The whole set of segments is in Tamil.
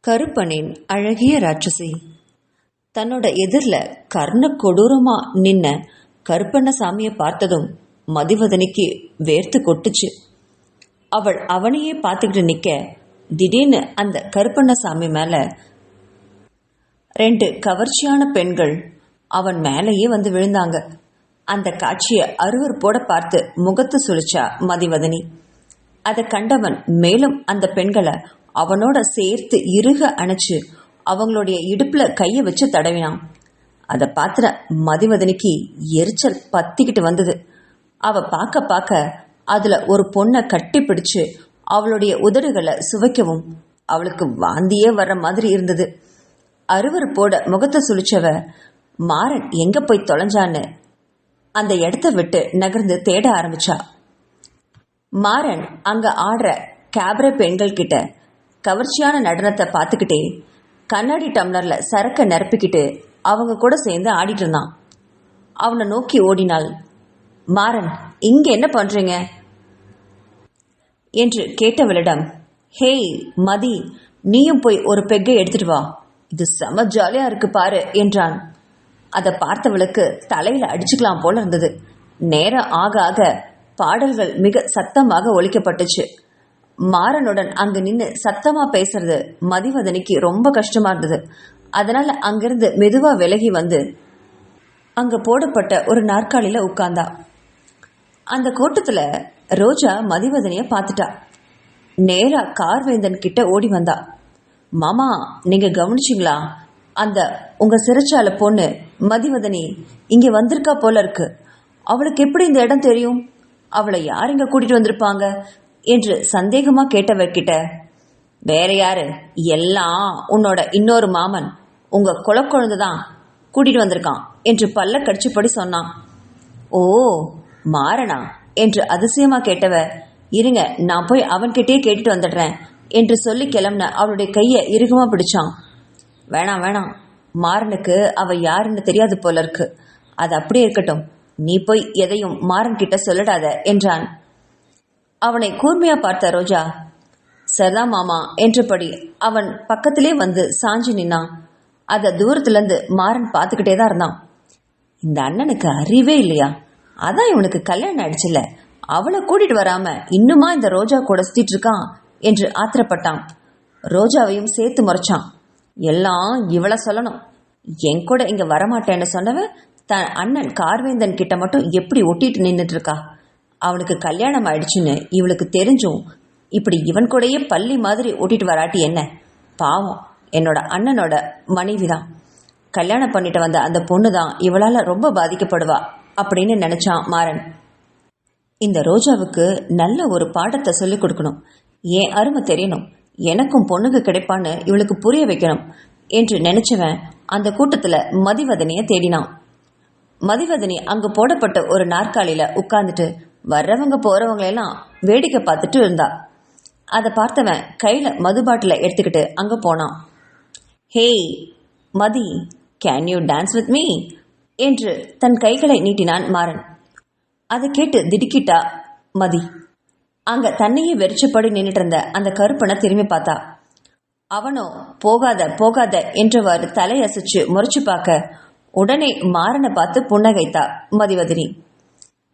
கருப்பனின் அழகிய ராட்சசி. தன்னோட எதிரில் கர்ண கொடூரமா நின்ன கருப்பண்ணசாமியை பார்த்ததும் மதிவதனிக்கு வேர்த்து கொட்டுச்சு. அவள் அவனையே பார்த்துக்கிட்டு நிற்க திடீர்னு அந்த கருப்பண்ணசாமி மேல 2 கவர்ச்சியான பெண்கள் அவன் மேலேயே வந்து விழுந்தாங்க. அந்த காட்சியை அருவருப்போட பார்த்து முகத்து சுழிச்சா மதிவதனி. அதை கண்டவன் மேலும் அந்த பெண்களை அவனோட சேர்த்து இறுக அணைச்சு அவங்களுடைய இடுப்புல கையை வச்சு தடவினான். அதை பார்த்துற மதிவதனிக்கு எரிச்சல் பத்திக்கிட்டு வந்தது. அவ பார்க்க பார்க்க அதுல ஒரு பொண்ணை கட்டி பிடிச்சு அவளுடைய உதடுகளை சுவைக்கவும் அவளுக்கு வாந்தியே வர்ற மாதிரி இருந்தது. அருவருப்போட முகத்தை சுழிச்சவ மாறன் எங்க போய் தொலைஞ்சான்னு அந்த இடத்த விட்டு நகர்ந்து தேட ஆரம்பிச்சா. மாறன் அங்க ஆடுற கேபரே பெண்கள் கிட்ட கவர்ச்சியான நடனத்தை பார்த்துக்கிட்டே கண்ணாடி டம்ளர்ல சரக்க நிரப்பிக்கிட்டு அவங்க கூட சேர்ந்து ஆடிட்டு இருந்தான். அவனை நோக்கி ஓடினாள். மாறன், இங்க என்ன பண்றீங்க என்று கேட்டவளிடம், ஹேய் மதி, நீயும் போய் ஒரு பெக்கை எடுத்துட்டு வா, இது செம ஜாலியா இருக்கு பாரு என்றான். அதை பார்த்தவளுக்கு தலையில அடிச்சுக்கலாம் போல இருந்தது. நேரம் ஆக ஆக பாடல்கள் மிக சத்தமாக ஒலிக்கப்பட்டுச்சு. மாறனுடன் அங்கு நின்று சத்தமா பேசுறது மதிவதனிக்கு ரொம்ப கஷ்டமா இருந்தது. அதனால அங்கிருந்து மெதுவா விலகி வந்து அங்க போடப்பட்ட ஒரு நாற்காலியில உட்கார்ந்தா. அந்த கூட்டத்துல ரோஜா மதிவதனிய பார்த்துட்டா. நேரா கார்வேந்தன் கிட்ட ஓடி வந்தா. மாமா, நீங்க கவனிச்சிங்களா? அந்த உங்க சிறைச்சால பொண்ணு மதிவதனி இங்க வந்திருக்கா போல இருக்கு. அவளுக்கு எப்படி இந்த இடம் தெரியும்? அவளை யார் இங்க கூட்டிட்டு வந்திருப்பாங்க என்று சந்தேகமா கேட்டவர்கிட்ட, வேற யாரு, எல்லாம் உன்னோட இன்னொரு மாமன், உங்க குலக்குழந்தைதான் கூட்டிட்டு வந்திருக்கான் என்று பல்ல கடிச்சுப்படி சொன்னான். ஓ, மாறனா என்று அதிசயமா கேட்டவ, இருங்க நான் போய் அவன்கிட்டயே கேட்டுட்டு வந்துடுறேன் என்று சொல்லி கிளம்புன அவளுடைய கையை இறுகமா பிடிச்சான். வேணாம் வேணாம், மாறனுக்கு அவ யாருன்னு தெரியாது போல இருக்கு, அது அப்படியே இருக்கட்டும், நீ போய் எதையும் மாறன் கிட்ட சொல்லிடாத என்றான். அவனை கூர்மையா பார்த்த ரோஜா, சரிதான் மாமா என்றபடி அவன் பக்கத்திலே வந்து சாஞ்சி நின்னான். அத தூரத்துல இருந்து மாறன் பார்த்துக்கிட்டே தான் இருந்தான். இந்த அண்ணனுக்கு அறிவே இல்லையா? அதான் இவனுக்கு கல்யாணம் ஆயிடுச்சுல, அவளை கூட்டிட்டு வராம இன்னுமா இந்த ரோஜா கூட சுத்திட்டு இருக்கான் என்று ஆத்திரப்பட்டான். ரோஜாவையும் சேர்த்து முறைச்சான். எல்லாம் இவளை சொல்லணும், என் கூட இங்க வரமாட்டேன்னு சொன்னவன் தன் அண்ணன் கார்வேந்தன் கிட்ட மட்டும் எப்படி ஒட்டிட்டு நின்றுட்டு இருக்கா? அவனுக்கு கல்யாணம் ஆயிடுச்சுன்னு இவளுக்கு தெரிஞ்சும் இப்படி இவன் கூடயே பள்ளி மாதிரி ஓட்டிட்டு வராட்டி என்ன? பாவம், என்னோட அண்ணனோட மனைவிதான், கல்யாணம் பண்ணிட்டு வந்த அந்த பொண்ணு தான் இவளால ரொம்ப பாதிக்கப்படுவா அப்படின்னு நினைச்சான் மாறன். இந்த ரோஜாவுக்கு நல்ல ஒரு பாடத்தை சொல்லிக் கொடுக்கணும், ஏன் அருமை தெரியணும், எனக்கும் பொண்ணுக்கு கிடைப்பான்னு இவளுக்கு புரிய வைக்கணும் என்று நினைச்சவன் அந்த கூட்டத்துல மதிவதனிய தேடினான். மதிவதனி அங்கு போடப்பட்ட ஒரு நாற்காலியில உட்கார்ந்துட்டு வர்றவங்க போறவங்க எல்லாம் வேடிக்கை பார்த்துட்டு இருந்தா. அதை பார்த்தவன் கையில மது பாட்டில எடுத்துக்கிட்டு அங்க போனான். Hey Mathi, can you dance with me என்று தன் கைகளை நீட்டினான் மாறன். அதை கேட்டு திடுக்கிட்டா மதி. அங்க தன்னையே வெறிச்சப்படி நின்றுட்டு இருந்த அந்த கருப்பனை திரும்பி பார்த்தா. அவனோ போகாத போகாத என்றவாறு தலையசைச்சு முறைச்சு பார்க்க உடனே மாறனை பார்த்து புன்னகைத்தா மதிவதனி.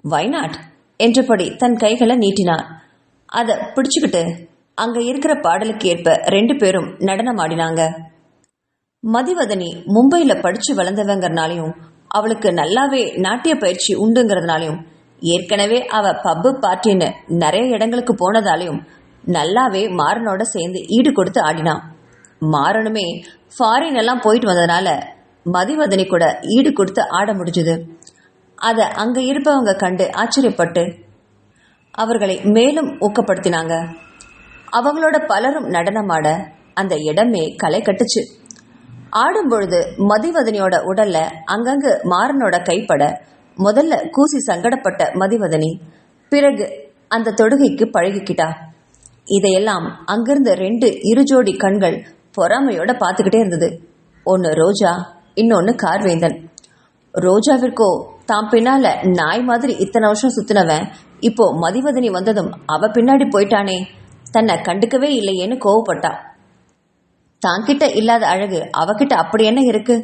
வைநாட் என்றபடி தன் கைகளை நீட்டினான். அதை பிடிச்சுக்கிட்டு அங்க இருக்கிற பாடலுக்கு ஏற்ப 2 பேரும் நடனம் ஆடினாங்க. மதிவதனி மும்பையில படிச்சு வளர்ந்தவங்கிறனாலையும் அவளுக்கு நல்லாவே நாட்டிய பயிற்சி உண்டுங்கிறதுனாலையும் ஏற்கனவே அவ பப்பு பார்ட்டின்னு நிறைய இடங்களுக்கு போனதாலையும் நல்லாவே மாறனோட சேர்ந்து ஈடு கொடுத்து ஆடினான். மாறனுமே ஃபாரின் எல்லாம் போயிட்டு வந்ததுனால மதிவதனி கூட ஈடு கொடுத்து ஆட முடிஞ்சது. அதை அங்க இருப்பவங்க கண்டு ஆச்சரியப்பட்டு அவர்களை மேலும் ஊக்கப்படுத்தினாங்க. அவங்களோட பலரும் நடனமாட அந்த இடமே களை கட்டுச்சு. ஆடும்பொழுது மதிவதனியோட உடல்ல அங்கங்கு மாறனோட கைப்பட முதல்ல கூசி சங்கடப்பட்ட மதிவதனி பிறகு அந்த தொடுகைக்கு பழகிக்கிட்டா. இதையெல்லாம் அங்கிருந்து 2 இருஜோடி கண்கள் பொறாமையோட பார்த்துக்கிட்டே இருந்தது. ஒன்னு ரோஜா, இன்னொன்னு கார்வேந்தன். ரோஜாவிற்கோ தாம் பின்னால நாய் மாதிரி இத்தனை வருஷம் சுத்தினவன் இப்போ மதிவதனி வந்ததும் அவ பின்னாடி போயிட்டானே, தன்னை கண்டுக்கவே இல்லையேன்னு கோவப்பட்டா. தான்கிட்ட இல்லாத அழகு அவகிட்ட அப்படி என்ன இருக்கு?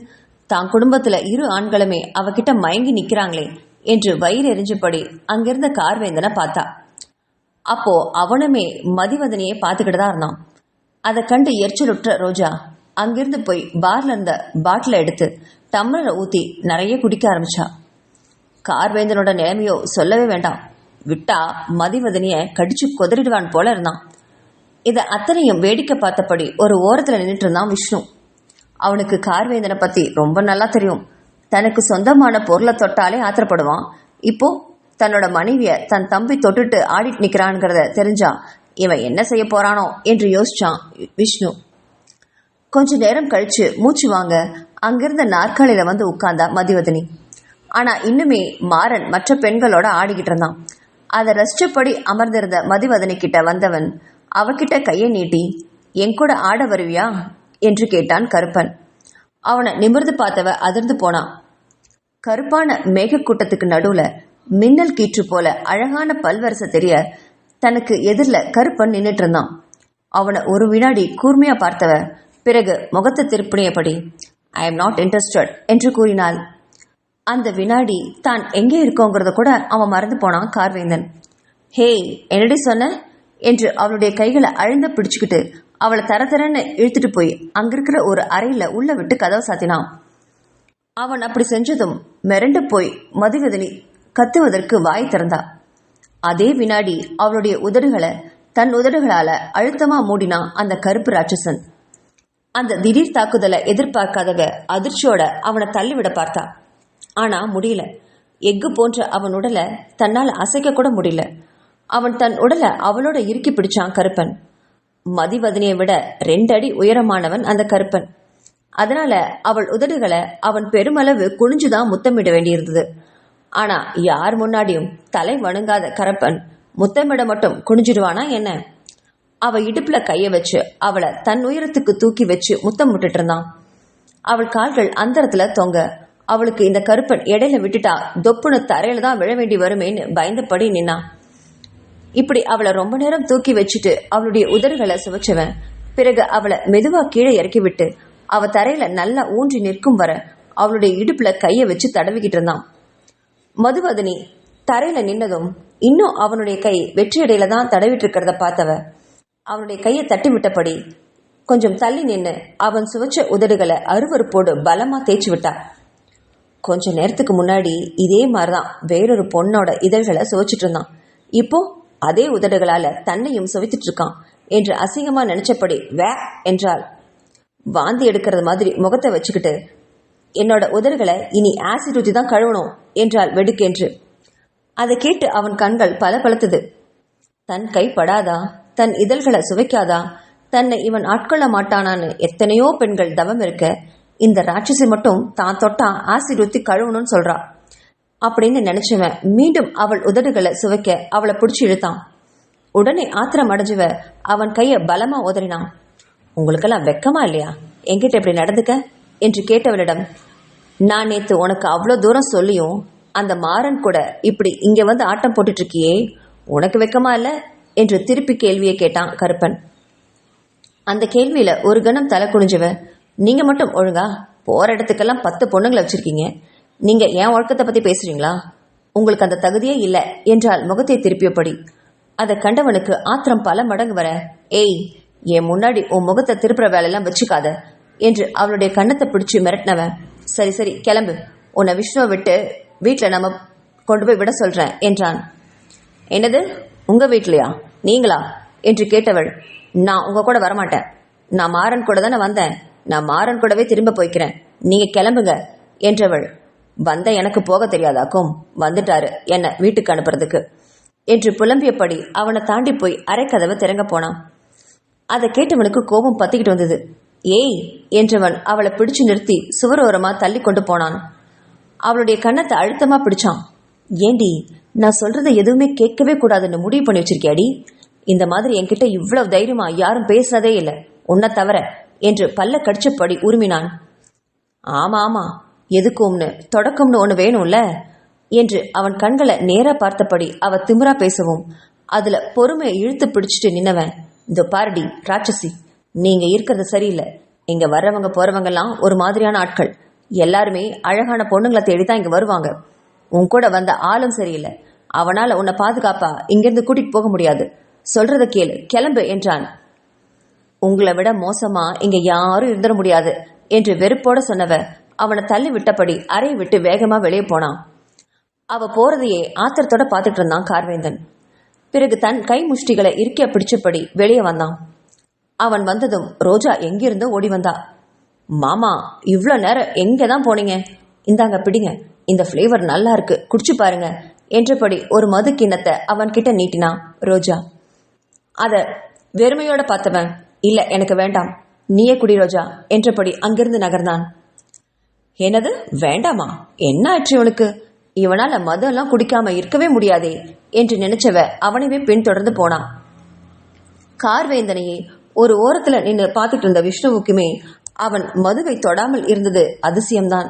தான் குடும்பத்துல 2 ஆண்களுமே அவகிட்ட மயங்கி நிக்கிறாங்களே என்று வயிறு எரிஞ்சபடி அங்கிருந்த கார்வேந்தனை பார்த்தா. அப்போ அவனுமே மதிவதனையே பார்த்துக்கிட்டு தான் இருந்தான். அதை கண்டு எரிச்சலுற்ற ரோஜா அங்கிருந்து போய் பார்ல இருந்த பாட்டிலை எடுத்து டம்ளரை ஊத்தி நிறைய குடிக்க ஆரம்பிச்சா. கார்வேந்தனோட நிலைமையோ சொல்லவே வேண்டாம். விட்டா மதிவதனிய கடிச்சு கொதறிடுவான் போல இருந்தான். இதை அத்தனையும் வேடிக்கை பார்த்தபடி ஒரு ஓரத்தில் நின்றுட்டு இருந்தான் விஷ்ணு. அவனுக்கு கார்வேந்தனை பத்தி ரொம்ப நல்லா தெரியும். தனக்கு சொந்தமான பொருளை தொட்டாலே ஆத்திரப்படுவான். இப்போ தன்னோட மனைவிய தன் தம்பி தொட்டுட்டு ஆடிட்டு நிக்கிறான்ங்கிறத தெரிஞ்சா இவன் என்ன செய்ய போறானோ என்று யோசிச்சான் விஷ்ணு. கொஞ்ச நேரம் கழிச்சு மூச்சு வாங்க அங்கிருந்த நாற்காலியில வந்து உட்கார்ந்தா மதிவதனி. ஆனா இன்னுமே மாறன் மற்ற பெண்களோட ஆடிக்கிட்டு இருந்தான். அதை ரசிச்சபடி அமர்ந்திருந்த மதிவதனி கிட்ட வந்தவன் அவகிட்ட கையை நீட்டி, என் கூட ஆட வருவியா என்று கேட்டான் கருப்பன். அவனை நிமிர்ந்து பார்த்தவ அதிர்ந்து போனான். கருப்பான மேகக்கூட்டத்துக்கு நடுவுல மின்னல் கீற்று போல அழகான பல்வரிசை தெரிய தனக்கு எதிரில் கருப்பன் நின்றுட்டு இருந்தான். அவனை ஒரு வினாடி கூர்மையா பார்த்தவ பிறகு முகத்தை திருப்பினியபடி, ஐ எம் நாட் இன்ட்ரெஸ்டட் என்று கூறினாள். அந்த வினாடி தான் எங்கே இருக்கோங்கிறத கூட அவன் மறந்து போனான் கார்வேந்தன். ஹே, என்னடி சொன்ன என்று அவளுடைய கைகளை அழுந்த பிடிச்சுக்கிட்டு அவளை தரன்னு இழுத்துட்டு போய் அங்கிருக்கிற ஒரு அறையில உள்ள விட்டு கதவை சாத்தினான். அவன் அப்படி செஞ்சதும் மிரண்டு போய் மதிவதனி கத்துவதற்கு வாய் திறந்தா. அதே வினாடி அவளுடைய உதடுகளை தன் உதடுகளால அழுத்தமா மூடினான் அந்த கருப்பு ராட்சசன். அந்த திடீர் தாக்குதலை எதிர்பார்க்காதவ அதிர்ச்சியோட அவனை தள்ளிவிட பார்த்தா. ஆனா முடியல. எஃகு போன்ற அவன் உடலை தன்னால் அசைக்க கூட முடியல. அவன் தன் உடலை அவளோட இறுக்கி பிடிச்சான் கருப்பன். மதிவதனியை விட 2 அடி உயரமானவன் அந்த கருப்பன். அதனால அவள் உதடுகளை அவன் பெருமளவு குனிஞ்சுதான் முத்தமிட வேண்டியிருந்தது. ஆனா யார் முன்னாடியும் தலை வணங்காத கருப்பன் முத்தமிட மட்டும் குனிஞ்சிடுவானா என்ன? அவ இடுப்புல கைய வச்சு அவளை தன் உயரத்துக்கு தூக்கி வச்சு முத்தம் விட்டுட்டு இருந்தான். அவள் கால்கள் அந்தரத்துல தொங்க அவளுக்கு இந்த கருப்பன் இடையில விட்டுட்டா தொப்புன தரையில தான் விழ வேண்டி வருமேன்னு பயந்தபடி நின்னான். இப்படி அவளை ரொம்ப நேரம் தூக்கி வச்சுட்டு அவளுடைய உதடுகளை சுவைச்சவன் பிறகு அவளை மெதுவா கீழே இறக்கி விட்டு அவ தரையில நல்லா ஊன்றி நிற்கும் வர அவளுடைய இடுப்புல கைய வச்சு தடவிக்கிட்டு இருந்தான். மதுவதனி தரையில நின்னதும் இன்னும் அவனுடைய கை வெற்றியடையில தான் தடவிட்டு இருக்கிறத பார்த்தவ அவனுடைய கையை தட்டி விட்டபடி கொஞ்சம் தள்ளி நின்று அவன் சுவைச்ச உதடுகளை அருவருப்போடு பலமா தேய்ச்சி விட்டா. கொஞ்ச நேரத்துக்கு முன்னாடி இதே மாதிரிதான் வேறொரு பொண்ணோட இதழ்களை சுவைச்சிட்டு இருந்தான். இப்போ அதே உதடுகளால தன்னையும் சுவைத்துட்டு இருக்கான் என்று அசிங்கமா நினைச்சபடி வே என்றாள். வாந்தி எடுக்கிறது மாதிரி முகத்தை வச்சுக்கிட்டு, என்னோட உதடுகளை இனி ஆசிட் ஊற்றி தான் கழுவணும் என்றாள் வெடுக்கென்று. அதை கேட்டு அவன் கண்கள் பலபலத்தது. தன் கை படாதா, தன் இதழ்களை சுவைக்காதா, தன்னை இவன் ஆட்கொள்ள மாட்டானான்னு எத்தனையோ பெண்கள் தவம் இருக்க, இந்த ராட்சசி மட்டும் தான் தொட்டா ஆசிட் ஊற்றி கழுவணும்னு சொல்றா அப்படின்னு நினைச்சவன் மீண்டும் அவள் உதடுகளை சுவைக்க அவளை பிடிச்சி இழுத்தான். உடனே ஆத்திரம் அடைஞ்சவ அவன் கையை பலமா உதறினான். உங்களுக்கெல்லாம் வெக்கமா இல்லையா என்கிட்ட இப்படி நடந்துக்க என்று கேட்டவளிடம், நான் நேத்து உனக்கு அவ்வளோ தூரம் சொல்லியும் அந்த மாறன் கூட இப்படி இங்க வந்து ஆட்டம் போட்டுட்டு இருக்கியே, உனக்கு வெக்கமா இல்ல என்று திருப்பி கேள்வியை கேட்டான் கருப்பன். அந்த கேள்வியில ஒரு கணம் தலை குனிஞ்சவ, நீங்க மட்டும் ஒழுங்கா போற இடத்துக்கெல்லாம் 10 பொண்ணுங்களை வச்சிருக்கீங்க, நீங்க என் ஒழுக்கத்தை பத்தி பேசுறீங்களா? உங்களுக்கு அந்த தகுதியே இல்லை என்றால் முகத்தை திருப்பியபடி. அதை கண்டவனுக்கு ஆத்திரம் பல மடங்கு வர, ஏய் என் முன்னாடி உன் முகத்தை திருப்புற வேலையெல்லாம் வச்சுக்காத என்று அவளுடைய கண்ணத்தை பிடிச்சு மிரட்டினவன், சரி சரி கிளம்பு, உன்னை விஷ்ணுவை விட்டு வீட்டில் நம்ம கொண்டு போய் விட சொல்றேன் என்றான். என்னது, உங்க வீட்லையா, நீங்களா என்று கேட்டவள், நான் உங்க கூட வரமாட்டேன், நான் மாறன் கூட தானே வந்தேன், நான் மாறன் கூடவே திரும்ப போய்க்கிறேன், நீங்க கிளம்புங்க என்றவள், வந்த எனக்கு போக தெரியாதாக்கும், வந்துட்டாரு என்ன வீட்டுக்கு அனுப்புறதுக்கு என்று புலம்பியபடி அவனை தாண்டி போய் அரைக்கதவை திறங்க போனான். அதை கேட்டவனுக்கு கோபம் பத்திக்கிட்டு வந்தது. ஏய் என்றவன் அவளை பிடிச்சு நிறுத்தி சுவரோரமா தள்ளி கொண்டு போனான். அவளுடைய கன்னத்தை அழுத்தமா பிடிச்சான். ஏண்டி, நான் சொல்றதை எதுவுமே கேட்கவே கூடாதுன்னு முடிவு பண்ணி வச்சிருக்கியாடி? இந்த மாதிரி என்கிட்ட இவ்வளவு தைரியமா யாரும் பேசுறதே இல்லை உன்னை தவிர என்று பல்ல கடிச்சபடி உருமினான். ஆமா ஆமா, எதுக்கும்னு தொடக்கம்னு ஒன்று வேணும்ல என்று அவன் கண்களை நேரா பார்த்தபடி அவ திமிரா பேசவும் அதுல பொறுமையை இழுத்து பிடிச்சிட்டு நின்னவன், இந்த பாரடி ராட்சசி, நீங்க இருக்கிறது சரியில்லை, இங்க வர்றவங்க போறவங்கெல்லாம் ஒரு மாதிரியான ஆட்கள். எல்லாருமே அழகான பொண்ணுங்களை தேடிதான் இங்க வருவாங்க. உன் கூட வந்த ஆளும் சரியில்லை. அவனால உன்னை பாதுகாப்பா இங்கிருந்து கூட்டிட்டு போக முடியாது. சொல்றத கேளு, கிளம்பு என்றான். உங்களை விட மோசமா இங்க யாரும் இருந்துட முடியாது என்று வெறுப்போட சொன்னவ அவனை தள்ளி விட்டபடி அறையை விட்டு வேகமா வெளியே போனான். அவ போறதையே ஆத்திரத்தோட பார்த்துட்டு இருந்தான் கார்வேந்தன். பிறகு தன் கை முஷ்டிகளை இறுக்கிய பிடிச்சபடி வெளியே வந்தான். அவன் வந்ததும் ரோஜா எங்கிருந்தோ ஓடி வந்தா. மாமா, இவ்வளோ நேரம் எங்கே தான் போனீங்க? இந்தாங்க பிடிங்க, இந்த ஃப்ளேவர் நல்லா இருக்கு, குடிச்சு பாருங்க என்றபடி ஒரு மது கிண்ணத்தை அவன் கிட்ட நீட்டினான் ரோஜா. அத வெறுமையோட பார்த்தவன், இல்ல எனக்கு வேண்டாம், நீயே குடி ரோஜா என்றபடி அங்கிருந்து நகர்ந்தான். என்னது வேண்டாமா? என்ன ஆச்சு இவனுக்கு? இவனால மது எல்லாம் குடிக்காம இருக்கவே முடியாதே என்று நினைச்சவ அவனைவே பின்தொடர்ந்து போனான். கார்வேந்தனையே ஒரு ஓரத்துல நின்று பார்த்துட்டு இருந்த விஷ்ணுவுக்குமே அவன் மதுவை தொடாமல் இருந்தது அதிசயம்தான்.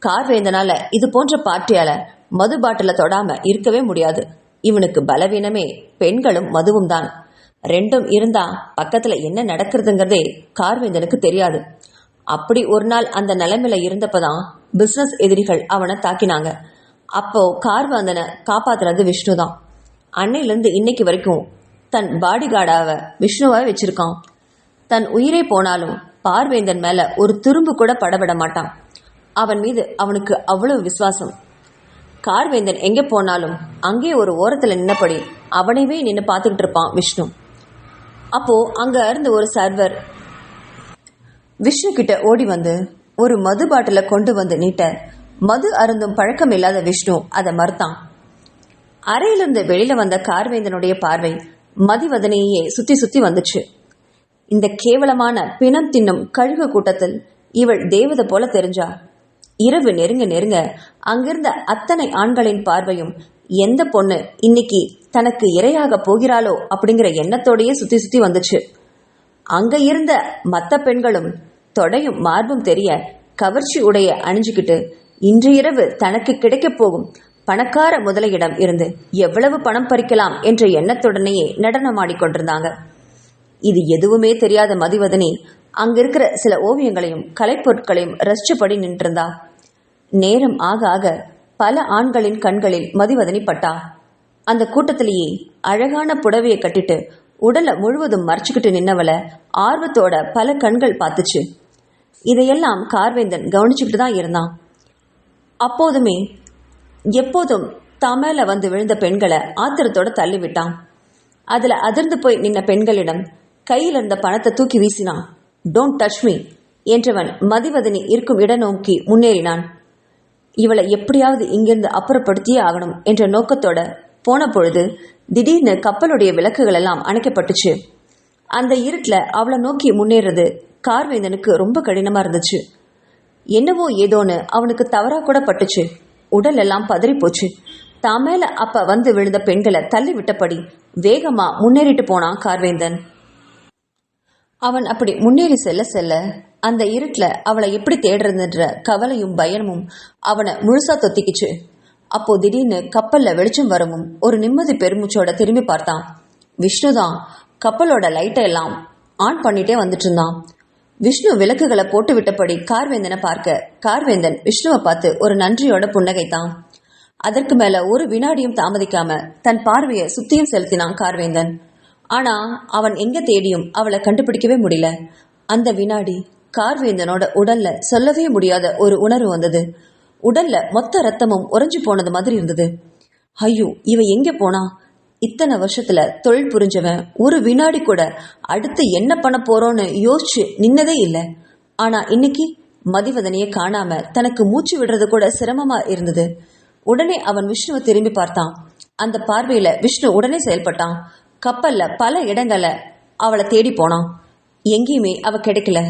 கார்வேந்தனால இது போன்ற பார்ட்டியால மது பாட்டில தொடாம இருக்கவே முடியாது. இவனுக்கு பலவீனமே பெண்களும் மதுவும் தான். ரெண்டும் இருந்தா பக்கத்துல என்ன நடக்கிறதுங்கிறதே கார்வேந்தனுக்கு தெரியாது. அப்படி ஒரு நாள் அந்த நிலைமையில இருந்தப்பதான் பிசினஸ் எதிரிகள் அவனை தாக்கினாங்க. அப்போ கார்வேந்தனை காப்பாத்துறது விஷ்ணு தான். அன்னையிலிருந்து இன்னைக்கு வரைக்கும் தன் பாடி கார்டாக விஷ்ணுவை வச்சிருக்கான். தன் உயிரே போனாலும் பார்வேந்தன் மேல ஒரு துரும்பு கூட படவிட மாட்டான். அவன் மீது அவனுக்கு அவ்வளவு விசுவாசம். கார்வேந்தன் எங்கே போனாலும் அங்கே ஒரு ஓரத்துல நின்னபடி அவனைவே நின்று பார்த்துக்கிட்டு இருப்பான் விஷ்ணு. அப்போ அங்க இருந்து ஒரு சர்வர் விஷ்ணு கிட்ட ஓடி வந்து ஒரு மது பாட்டில கொண்டு வந்து நீட்ட மது அருந்தும் பழக்கம் இல்லாத விஷ்ணு அதை மறுத்தான். அறையிலிருந்து வெளியில வந்த கார்வேந்தனுடைய பார்வை மதிவதனையே சுத்தி சுத்தி வந்துச்சு. இந்த கேவலமான பிணம் தின்னும் கழுகு கூட்டத்தில் இவள் தேவதை போல தெரிஞ்சா. இரவு நெருங்க நெருங்க அங்கிருந்த அத்தனை ஆண்களின் பார்வையும் எந்த பொண்ணு இன்னைக்கு தனக்கு இரையாக போகிறாளோ அப்படிங்கிற எண்ணத்தோடையே சுத்தி சுத்தி வந்துச்சு. அங்க இருந்த மற்ற பெண்களும் தொடையும் மார்பும் தெரிய கவர்ச்சி உடைய அணிஞ்சுக்கிட்டு இன்று இரவு தனக்கு கிடைக்கப் போகும் பணக்கார முதலையிடம் இருந்து எவ்வளவு பணம் பறிக்கலாம் என்ற எண்ணத்துடனேயே நடனமாடிக்கொண்டிருந்தாங்க. இது எதுவுமே தெரியாத மதிவதனி அங்க இருக்கிற சில ஓவியங்களையும் கலைப்பொருட்களையும் ரசிச்சபடி நின்றிருந்தா. நேரம் ஆக ஆக பல ஆண்களின் கண்களில் மதிவதனி பட்டா. அந்த கூட்டத்திலேயே அழகான புடவையை கட்டிட்டு உடலை முழுவதும் மறைச்சுக்கிட்டு நின்னவளை ஆர்வத்தோட பல கண்கள் பார்த்துச்சு. இதையெல்லாம் கார்வேந்தன் கவனிச்சுக்கிட்டு தான் இருந்தான். அப்போதுமே எப்போதும் தமேல வந்து விழுந்த பெண்களை ஆத்திரத்தோட தள்ளிவிட்டான். அதுல அதிர்ந்து போய் நின்ன பெண்களிடம் கையில் இருந்த பணத்தை தூக்கி வீசினான். டோன்ட் டச் மீ என்றவன் மதிவதனி இருக்கும் இடம் நோக்கி முன்னேறினான். இவளை எப்படியாவது இங்கிருந்து அப்புறப்படுத்தியே ஆகணும் என்ற நோக்கத்தோட போன பொழுது திடீர்னு கப்பலுடைய விளக்குகள் எல்லாம் அணைக்கப்பட்டுச்சு. அந்த இருட்டில் அவளை நோக்கி முன்னேறது கார்வேந்தனுக்கு ரொம்ப கடினமா இருந்துச்சு. என்னவோ ஏதோன்னு அவனுக்கு தவறா கூட பட்டுச்சு. உடல் எல்லாம் பதறி போச்சு. தாமேல அப்ப வந்து விழுந்த பெண்களை தள்ளி விட்டபடி வேகமா முன்னேறிட்டு போனான் கார்வேந்தன். அவன் அப்படி முன்னேறி செல்ல செல்ல அந்த இருட்டுல அவளை எப்படி தேடுறதுன்ற கவலையும் பயமும் அவனை முழுசா தொத்திக்குச்சு. அப்போ திடீர்னு கப்பல்ல வெளிச்சம் வரவும் ஒரு நிம்மதி பெருமூச்சோட திரும்பி பார்த்தான். விஷ்ணுதான் கப்பலோட லைட்டை எல்லாம் ஆன் பண்ணிட்டே வந்துட்டு இருந்தான். விஷ்ணு விளக்குகளை போட்டு விட்டபடி கார்வேந்தனை பார்க்க கார்வேந்தன் விஷ்ணுவை பார்த்து ஒரு நன்றியோட புன்னகைத்தான். அதற்கு மேல ஒரு வினாடியும் தாமதிக்காம தன் பார்வையை சுத்தியும் செலுத்தினான் கார்வேந்தன். ஆனா அவன் எங்க தேடியும் அவளை கண்டுபிடிக்கவே முடியல. அந்த வினாடி கார்வேந்தனோட உடல்ல சொல்லவே முடியாத ஒரு உணர்வு வந்தது. உடல்ல மொத்த ரத்தமும் உறைஞ்சு போனது மாதிரி இருந்தது. ஐயோ, இவ எங்க போனா? இத்தனை வருஷத்துல தொழில் புரிஞ்சவன் ஒரு வினாடி கூட அடுத்து என்ன பண்ண போறோன்னு யோசிச்சு நின்னதே இல்லை. ஆனா இன்னைக்கு மதிவதனையை காணாம தனக்கு மூச்சு விடுறது கூட சிரமமா இருந்தது. உடனே அவன் விஷ்ணுவை திரும்பி பார்த்தான். அந்த பார்வையில விஷ்ணு உடனே செயல்பட்டான். கப்பல்ல பல இடங்கள்ல அவளை தேடி போனான். எங்கேயுமே அவ கிடைக்கல.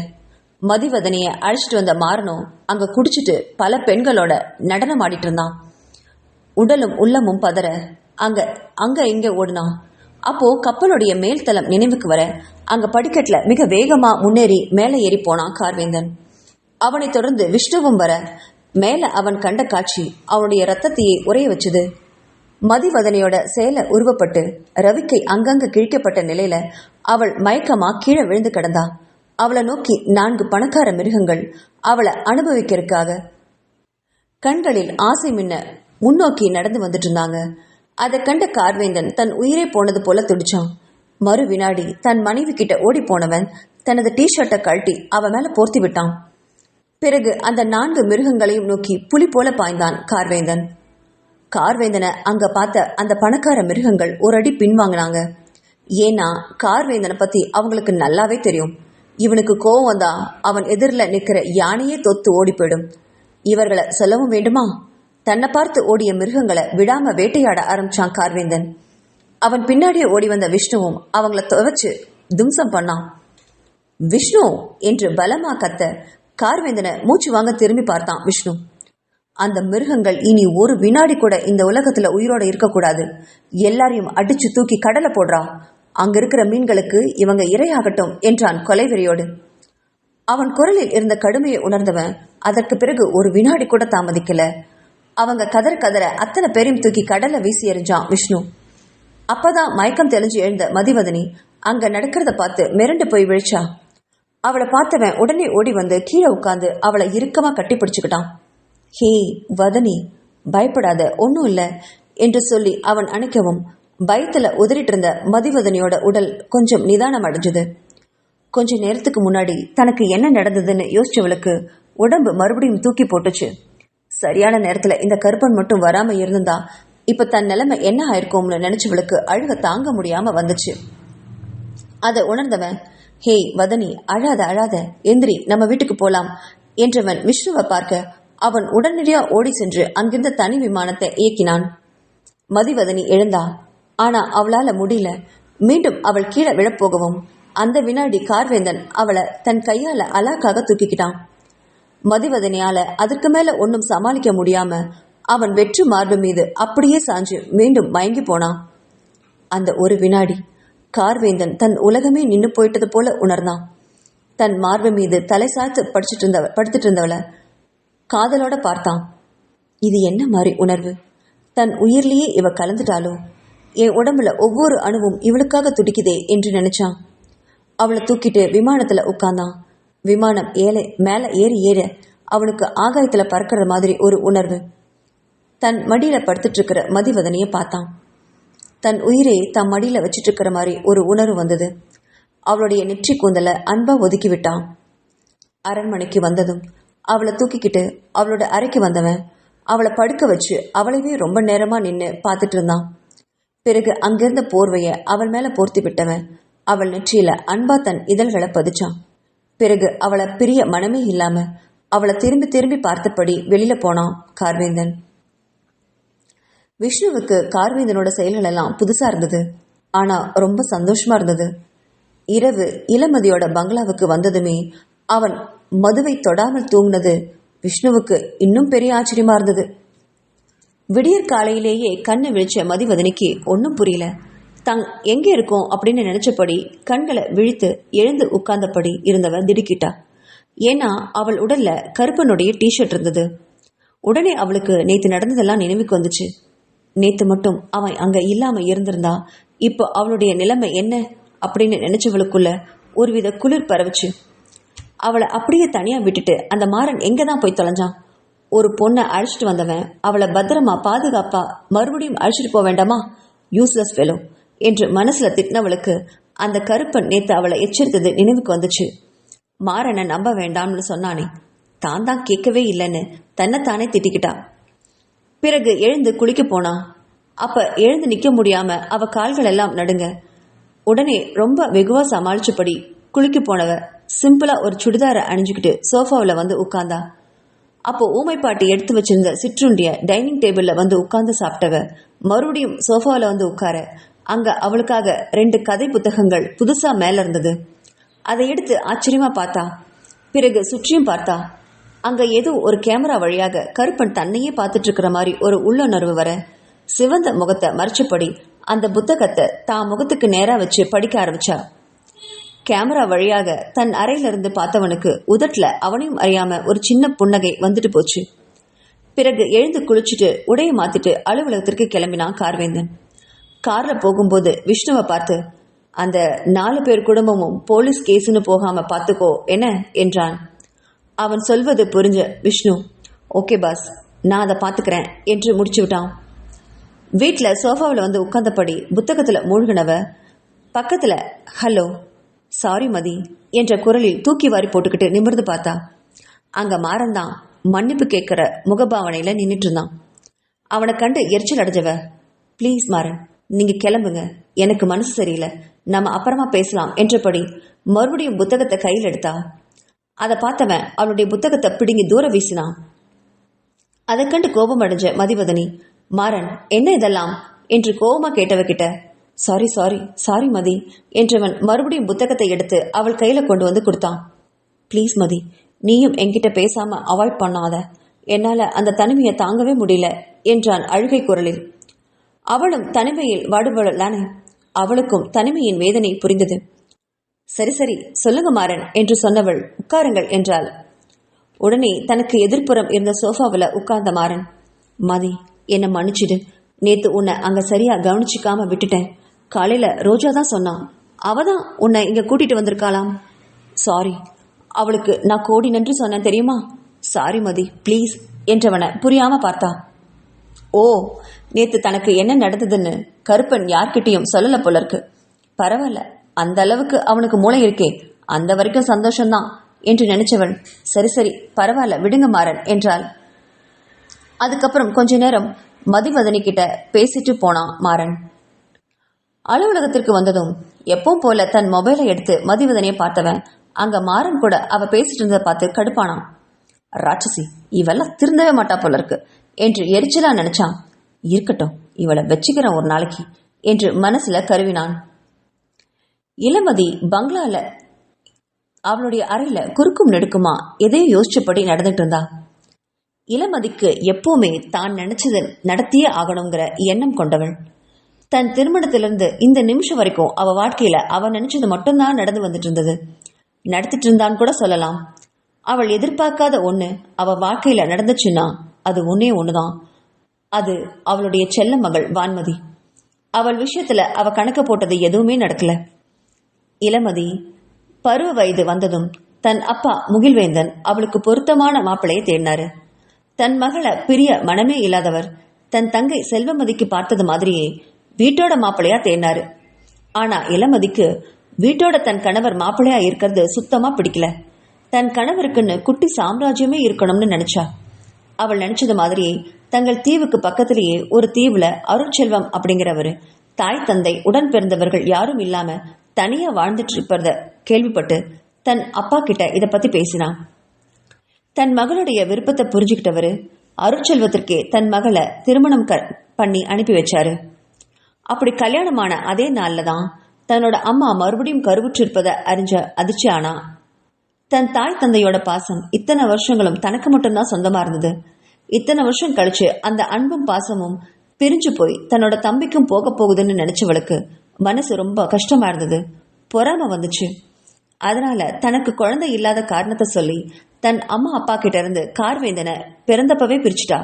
மதிவதனைய அழைச்சிட்டு வந்த மாறனும் அங்க குடிச்சிட்டு பல பெண்களோட நடனம் ஆடிட்டு இருந்தான். உடலும் உள்ளமும் பதற அங்க அங்க இங்க ஓடினான். அப்போ கப்பலுடைய மேல்தளம் நினைவுக்கு வர அங்க படிக்கட்டுல மிக வேகமா முன்னேறி மேலே ஏறி போனான் கார்வேந்தன். அவனை தொடர்ந்து விஷ்ணுவும் வர மேல அவன் கண்ட காட்சி அவனுடைய ரத்தத்தையே உறைய வச்சுது. மதிவதனையோட சேலை உருவப்பட்டு ரவிக்கை அங்கங்க கிழிக்கப்பட்ட நிலையில அவள் மயக்கமா கீழே விழுந்து கிடந்தா. அவளை நோக்கி 4 பணக்கார மிருகங்கள் அவளை அனுபவிக்கிறதுக்காக கண்களில் ஆசை மின்ன முன்னோக்கி நடந்து வந்துட்டு இருந்தாங்க. அதை கண்ட கார்வேந்தன் தன் உயிரே போனது போல துடிச்சான். மறு வினாடி தன் மனைவி கிட்ட ஓடி போனவன் தனது டிஷர்ட்டை கழட்டி அவ மேல போர்த்தி விட்டான். பிறகு அந்த 4 மிருகங்களையும் நோக்கி புலி போல பாய்ந்தான் கார்வேந்தன். கார்வேந்தனை அங்க பார்த்த அந்த பணக்கார மிருகங்கள் ஒரு அடி பின்வாங்கினாங்க. ஏன்னா கார்வேந்தனை பத்தி அவங்களுக்கு நல்லாவே தெரியும். இவனுக்கு கோவம் வந்தா அவன் எதிரில் நிற்கிற யானையே தொத்து ஓடி போயிடும். இவர்களை சொல்லவும் வேண்டுமா? தன்னை பார்த்து ஓடிய மிருகங்களை விடாம வேட்டையாட ஆரம்பிச்சான் கார்வேந்தன். அவன் பின்னாடியே ஓடி வந்த விஷ்ணுவும் அவங்கள துவைச்சு தும்சம் பண்ணான். விஷ்ணு என்று பலமா கத்த கார்வேந்தனை மூச்சு வாங்க திரும்பி பார்த்தான் விஷ்ணு. அந்த மிருகங்கள் இனி ஒரு வினாடி கூட இந்த உலகத்துல உயிரோட இருக்கக்கூடாது. எல்லாரையும் அடிச்சு தூக்கி கடலை போடுறா. அங்க இருக்கிற மீன்களுக்கு இவங்க இரையாகட்டும் என்றான் கொலைவெறியோடு. அவன் குரலில் இருந்த கடுமையை உணர்ந்தவன் அதற்கு பிறகு ஒரு வினாடி கூட தாமதிக்கல. அவங்க கதற கதற அத்தனை பேரையும் தூக்கி கடல்ல வீசி எறிஞ்சான் விஷ்ணு. அப்பதான் மயக்கம் தெளிஞ்சு எழுந்த மதிவதனி அங்க நடக்கிறத பார்த்து மிரண்டு போய் விழிச்சா. அவளை பார்த்தவன் உடனே ஓடி வந்து கீழே உட்கார்ந்து அவளை இறுக்கமா கட்டி பிடிச்சுக்கிட்டான். ஹே வதனி, பயப்படாத, ஒன்னும் இல்ல என்று சொல்லி அவன் அணைக்கவும் பயத்துல உதறிட்டு இருந்த மதிவதனியோட உடல் கொஞ்சம் நிதானம் அடைஞ்சது. கொஞ்ச நேரத்துக்கு முன்னாடி தனக்கு என்ன நடந்ததுன்னு யோசிச்சவளுக்கு உடம்பு மறுபடியும் தூக்கி போட்டுச்சு. சரியான நேரத்துல இந்த கருப்பன் மட்டும் வராம இருந்திருந்தா இப்ப தன் நிலைமை என்ன ஆயிருக்கும்னு நினைச்சவளுக்கு அழுக தாங்க முடியாம வந்துச்சு. அதை உணர்ந்தவன், ஹே வதனி, அழாத அழாத, எந்திரி, நம்ம வீட்டுக்கு போலாம் என்றவன் விஷ்ணுவை பார்க்க அவன் உடனடியா ஓடி சென்று அங்கிருந்த தனி விமானத்தை இயக்கினான். மதிவதனி எழுந்தா. ஆனா அவளால முடியல. மீண்டும் அவள் கீழே விழப்போகவும் அந்த வினாடி கார்வேந்தன் அவளை தன் கையால அலாக்காக தூக்கிக்கிட்டான். மதிவதனியால அதற்கு மேல ஒன்னும் சமாளிக்க முடியாம அவன் வெற்று மார்பு மீது அப்படியே சாஞ்சு மீண்டும் மயங்கி போனான். அந்த ஒரு வினாடி கார்வேந்தன் தன் உலகமே நின்னு போயிட்டது போல உணர்ந்தான். தன் மார்பு மீது தலை சாய்த்து படுத்துட்டு இருந்தவளை காதலோட பார்த்தான். இது என்ன மாதிரி உணர்வு? தன் உயிர்லேயே இவ கலந்துட்டாலோ? என் உடம்புல ஒவ்வொரு அணுவும் இவளுக்காக துடிக்குதே என்று நினைச்சான். அவளை தூக்கிட்டு விமானத்துல உட்கார்ந்தான். விமானம் மேல ஏறி ஏற அவனுக்கு ஆகாயத்துல பறக்கிற மாதிரி ஒரு உணர்வு. தன் மடியில படுத்துட்டு இருக்கிற மதிவதனிய பார்த்தான். தன் உயிரை தன் மடியில வச்சிட்டு இருக்கிற மாதிரி ஒரு உணர்வு வந்தது. அவளுடைய நெற்றி கூந்தலை அன்பா ஒதுக்கி விட்டான். அரண்மனைக்கு வந்ததும் அவளை தூக்கிக்கிட்டு அவளோட அறைக்கு வந்தவன் அவளை படுக்க வச்சு அவளைவே ரொம்ப நேரமா நின்று பார்த்துட்டு இருந்தான். பிறகு அங்கிருந்த போர்வைய அவள் மேல போர்த்தி விட்டவன் அவள் நெற்றியில அன்பா தன் இதழ்களை பதிச்சான். பிறகு அவளை பிரிய மனமே இல்லாம அவளை திரும்பி திரும்பி பார்த்தபடி வெளியில போனான் கார்வேந்தன். விஷ்ணுவுக்கு கார்வேந்தனோட செயல்கள் எல்லாம் புதுசா இருந்தது. ஆனா ரொம்ப சந்தோஷமா இருந்தது. இரவு இளமதியோட பங்களாவுக்கு வந்ததுமே அவன் மதுவை தொடாமல் தூங்கினது விஷ்ணுவுக்கு இன்னும் பெரிய ஆச்சரியமா இருந்தது. விடியற் காலையிலேயே கண்ணை விழிச்ச மதிவதனிக்கு ஒன்னும் புரியல. எங்க இருக்கோம் அப்படின்னு நினைச்சபடி கண்களை விழித்து எழுந்து உட்கார்ந்தபடி இருந்தவ திடுக்கிட்டா. ஏன்னா அவள் உடல்ல கருப்பனுடைய டிஷர்ட் இருந்தது. உடனே அவளுக்கு நேத்து நடந்ததெல்லாம் நினைவுக்கு வந்துச்சு. நேத்து மட்டும் அவன் அங்க இல்லாம இருந்திருந்தா இப்போ அவளுடைய நிலைமை என்ன அப்படின்னு நினைச்சவளுக்குள்ள ஒருவித குளிர் பரவுச்சு. அவளை அப்படியே தனியா விட்டுட்டு அந்த மாறன் எங்கதான் போய் தொலைஞ்சான்? ஒரு பொண்ணை அழைச்சிட்டு வந்தவன் அவளை பத்திரமா பாதுகாப்பா மறுபடியும் அழைச்சிட்டு போக வேண்டாமா? யூஸ்லெஸ் ஃபெலோ என்று மனசுல திட்டினவளுக்கு அந்த கருப்பன் நேத்து அவளை எச்சரித்தது நினைவுக்கு வந்துச்சு. மாறனை நம்ப வேண்டாம்னு சொன்னானே, தான் தான் கேட்கவே இல்லைன்னு தன்னைத்தானே திட்டிக்கிட்டா. பிறகு எழுந்து குளிக்க போனா. அப்ப எழுந்து நிக்க முடியாம அவ கால்கள் எல்லாம் நடுங்க. உடனே ரொம்ப வெகுவா சமாளிச்சபடி குளிக்க போனவ சிம்பிளா ஒரு சுடிதாரை அணிஞ்சுக்கிட்டு சோஃபாவில் வந்து உட்கார்ந்தா. அப்போ ஊமை பாட்டி எடுத்து வச்சிருந்த சிற்றுண்டிய டைனிங் டேபிள்ல வந்து உட்கார்ந்து சாப்பிட்டவ மறுபடியும் சோஃபாவில் வந்து உட்கார அங்க அவளுக்காக 2 கதை புத்தகங்கள் புதுசா மேல இருந்தது. அதை எடுத்து ஆச்சரியமா பார்த்தா. பிறகு சுற்றியும் பார்த்தா. அங்க ஏதோ ஒரு கேமரா வழியாக கருப்பன் தன்னையே பார்த்துட்டு இருக்கிற மாதிரி ஒரு உள்ளுணர்வு வர சிவந்த முகத்தை மறைச்சபடி அந்த புத்தகத்தை தான் முகத்துக்கு நேரா வச்சு படிக்க ஆரம்பிச்சா. கேமரா வழியாக தன் அறையில இருந்து பார்த்தவனுக்கு உதட்டுல அவனையும் அறியாம ஒரு சின்ன புன்னகை வந்துட்டு போச்சு. பிறகு எழுந்து குளிச்சுட்டு உடைய மாத்திட்டு அலுவலகத்திற்கு கிளம்பினான் கார்வேந்தன். கார்ல போகும்போது விஷ்ணுவை பார்த்து, அந்த 4 பேர் குடும்பமும் போலீஸ் கேஸ்னு போகாம பார்த்துக்கோ என்ன என்றான். அவன் சொல்வது புரிஞ்ச விஷ்ணு, ஓகே பாஸ், நான் அதை பார்த்துக்கிறேன் என்று முடிச்சு விட்டான். வீட்டில் சோஃபாவில் வந்து உட்கார்ந்தபடி புத்தகத்தில் மூழ்கினவ பக்கத்தில் ஹலோ சாரி மதி என்ற குரலில் தூக்கி வாரி போட்டுக்கிட்டு நிமிர்ந்து பார்த்தா. அங்கே மாறன் தான் மன்னிப்பு கேட்குற முகபாவனையில் நின்றுட்டு இருந்தான். அவனை கண்டு எரிச்சல் அடைஞ்சவ, ப்ளீஸ் மாறன், நீங்கள் கிளம்புங்க, எனக்கு மனசு சரியில்லை, நம்ம அப்புறமா பேசலாம் என்றபடி மறுபடியும் புத்தகத்தை கையில் எடுத்தா. அதை பார்த்தவன் அவளுடைய புத்தகத்தை பிடுங்கி தூர வீசினான். அதை கண்டு கோபம் அடைஞ்ச மதிவதனி, மாறன் என்ன இதெல்லாம் என்று கோபமா கேட்டவகிட்ட, சாரி சாரி சாரி மதி என்றவன் மறுபடியும் புத்தகத்தை எடுத்து அவள் கையில கொண்டு வந்து கொடுத்தான். ப்ளீஸ் மதி, நீயும் என்கிட்ட பேசாம அவாய்ட் பண்ணாத, என்னால அந்த தனிமையை தாங்கவே முடியல என்றான் அழுகை குரலில். அவளும் தனிமையில் வாடுபவளானே, அவளுக்கும் தனிமையின் வேதனை புரிந்தது. சரி சரி சொல்லுங்க மாறன் என்று சொன்னவள் உட்காருங்கள் என்றாள். உடனே தனக்கு எதிர்ப்புறம் இருந்த சோஃபாவில் உட்கார்ந்த மாறன், மதி என்னை மன்னிச்சிடு, நேத்து உன்னை அங்க சரியா கவனிச்சிக்காம விட்டுட்டேன். காலையில ரோஜா தான் சொன்னான், அவ தான் உன்னை இங்க கூட்டிட்டு வந்திருக்காளாம். சாரி, அவளுக்கு நான் கோடி நன்றி சொன்னேன் தெரியுமா. சாரி மதி ப்ளீஸ் என்றவனை புரியாம பார்த்தா. ஓ, நேத்து தனக்கு என்ன நடந்ததுன்னு கருப்பன் யார்கிட்டையும் சொல்லல போல இருக்கு. பரவாயில்ல, அந்த அளவுக்கு அவனுக்கு மூளை இருக்கே, அந்த வரைக்கும் சந்தோஷம்தான் என்று நினைச்சவள், சரி சரி பரவாயில்ல விடுங்க மாறன் என்றாள். அதுக்கப்புறம் கொஞ்ச நேரம் மதிவதனி கிட்ட பேசிட்டு போனான் மாறன். அலுவலகத்திற்கு வந்ததும் எப்பவும் போல தன் மொபைலை எடுத்து மதிவதனியை பார்த்தவன் அங்க மாறன் கூட அவ பேசிட்டு இருந்ததை பார்த்து கடுப்பானான். ராட்சசி, இவெல்லாம் திருந்தவே மாட்டா போல இருக்கு என்று எரிச்சலா நினைச்சான். இருக்கட்டும், இவளை வச்சுக்கிறேன் ஒரு நாளைக்கு என்று மனசுல கருவினான். இளமதி பங்களால அவளுடைய அறையில குறுக்கும் நெடுக்குமா எதையும் யோசிச்சபடி நடந்துட்டு இருந்தா. இளமதிக்கு எப்பவுமே தான் நினைச்சது நடத்தியே ஆகணுங்கிற எண்ணம் கொண்டவள். தன் திருமணத்திலிருந்து இந்த நிமிஷம் வரைக்கும் அவ வாழ்க்கையில அவ நினைச்சது மட்டும்தான் நடந்து வந்துட்டு இருந்தது. நடத்திட்டு இருந்தான்னு கூட சொல்லலாம். அவள் எதிர்பார்க்காத ஒண்ணு அவ வாழ்க்கையில நடந்துச்சுன்னா அது ஒன்னே ஒண்ணுதான். அது அவளுடைய செல்ல மகள் வான்மதி. அவள் விஷயத்துல அவ கணக்கு போட்டது எதுவுமே நடக்கல. இளமதி பருவ வயது வந்ததும் தன் அப்பா முகில்வேந்தன் அவளுக்கு பொருத்தமான மாப்பிளையை தேடினாரு. தன் மகளை பிரிய மனமே இல்லாதவர் தன் தங்கை செல்வமதிக்கு பார்த்தது மாதிரியே வீட்டோட மாப்பிளையா தேடினாரு. ஆனா இளமதிக்கு வீட்டோட தன் கணவர் மாப்பிளையா இருக்கிறது சுத்தமா பிடிக்கல. தன் கணவருக்குன்னு குட்டி சாம்ராஜ்யமே இருக்கணும்னு நினைச்சா. அவள் நினைச்சது மாதிரியே தங்கள் தீவுக்கு பக்கத்திலேயே ஒரு தீவுல அருட்செல்வம் அப்படிங்கிறவரு தாய் தந்தை உடன் பிறந்தவர்கள் யாரும் இல்லாம தனியா வாழ்ந்துட்டு இருப்பத கேள்விப்பட்டு தன் அப்பா கிட்ட இத பத்தி பேசினான். தன் மகளுடைய விருப்பத்தை புரிஞ்சுக்கிட்டவரு அருட்செல்வத்திற்கே தன் மகளை திருமணம் பண்ணி அனுப்பி வச்சாரு. அப்படி கல்யாணமான அதே நாள்ல தான் தன்னோட அம்மா மறுபடியும் கருவுற்று இருப்பதை அறிஞ்ச அதிர்ச்சி ஆனா. தன் தாய் தந்தையோட பாசம் இத்தனை வருஷங்களும் தனக்கு மட்டும்தான் சொந்தமா இருந்தது. இத்தனை வருஷம் கழிச்சு அந்த அன்பும் பாசமும் பிரிஞ்சு போய் தன்னோட தம்பிக்கும் போக போகுதுன்னு நினைச்சவளுக்கு மனசு ரொம்ப கஷ்டமா இருந்தது. பொறாம வந்துச்சு. அதனால தனக்கு குழந்தை இல்லாத காரணத்தை சொல்லி தன் அம்மா அப்பா கிட்ட இருந்து கார்வேந்தனை பிறந்தப்பவே பிரிச்சுட்டா.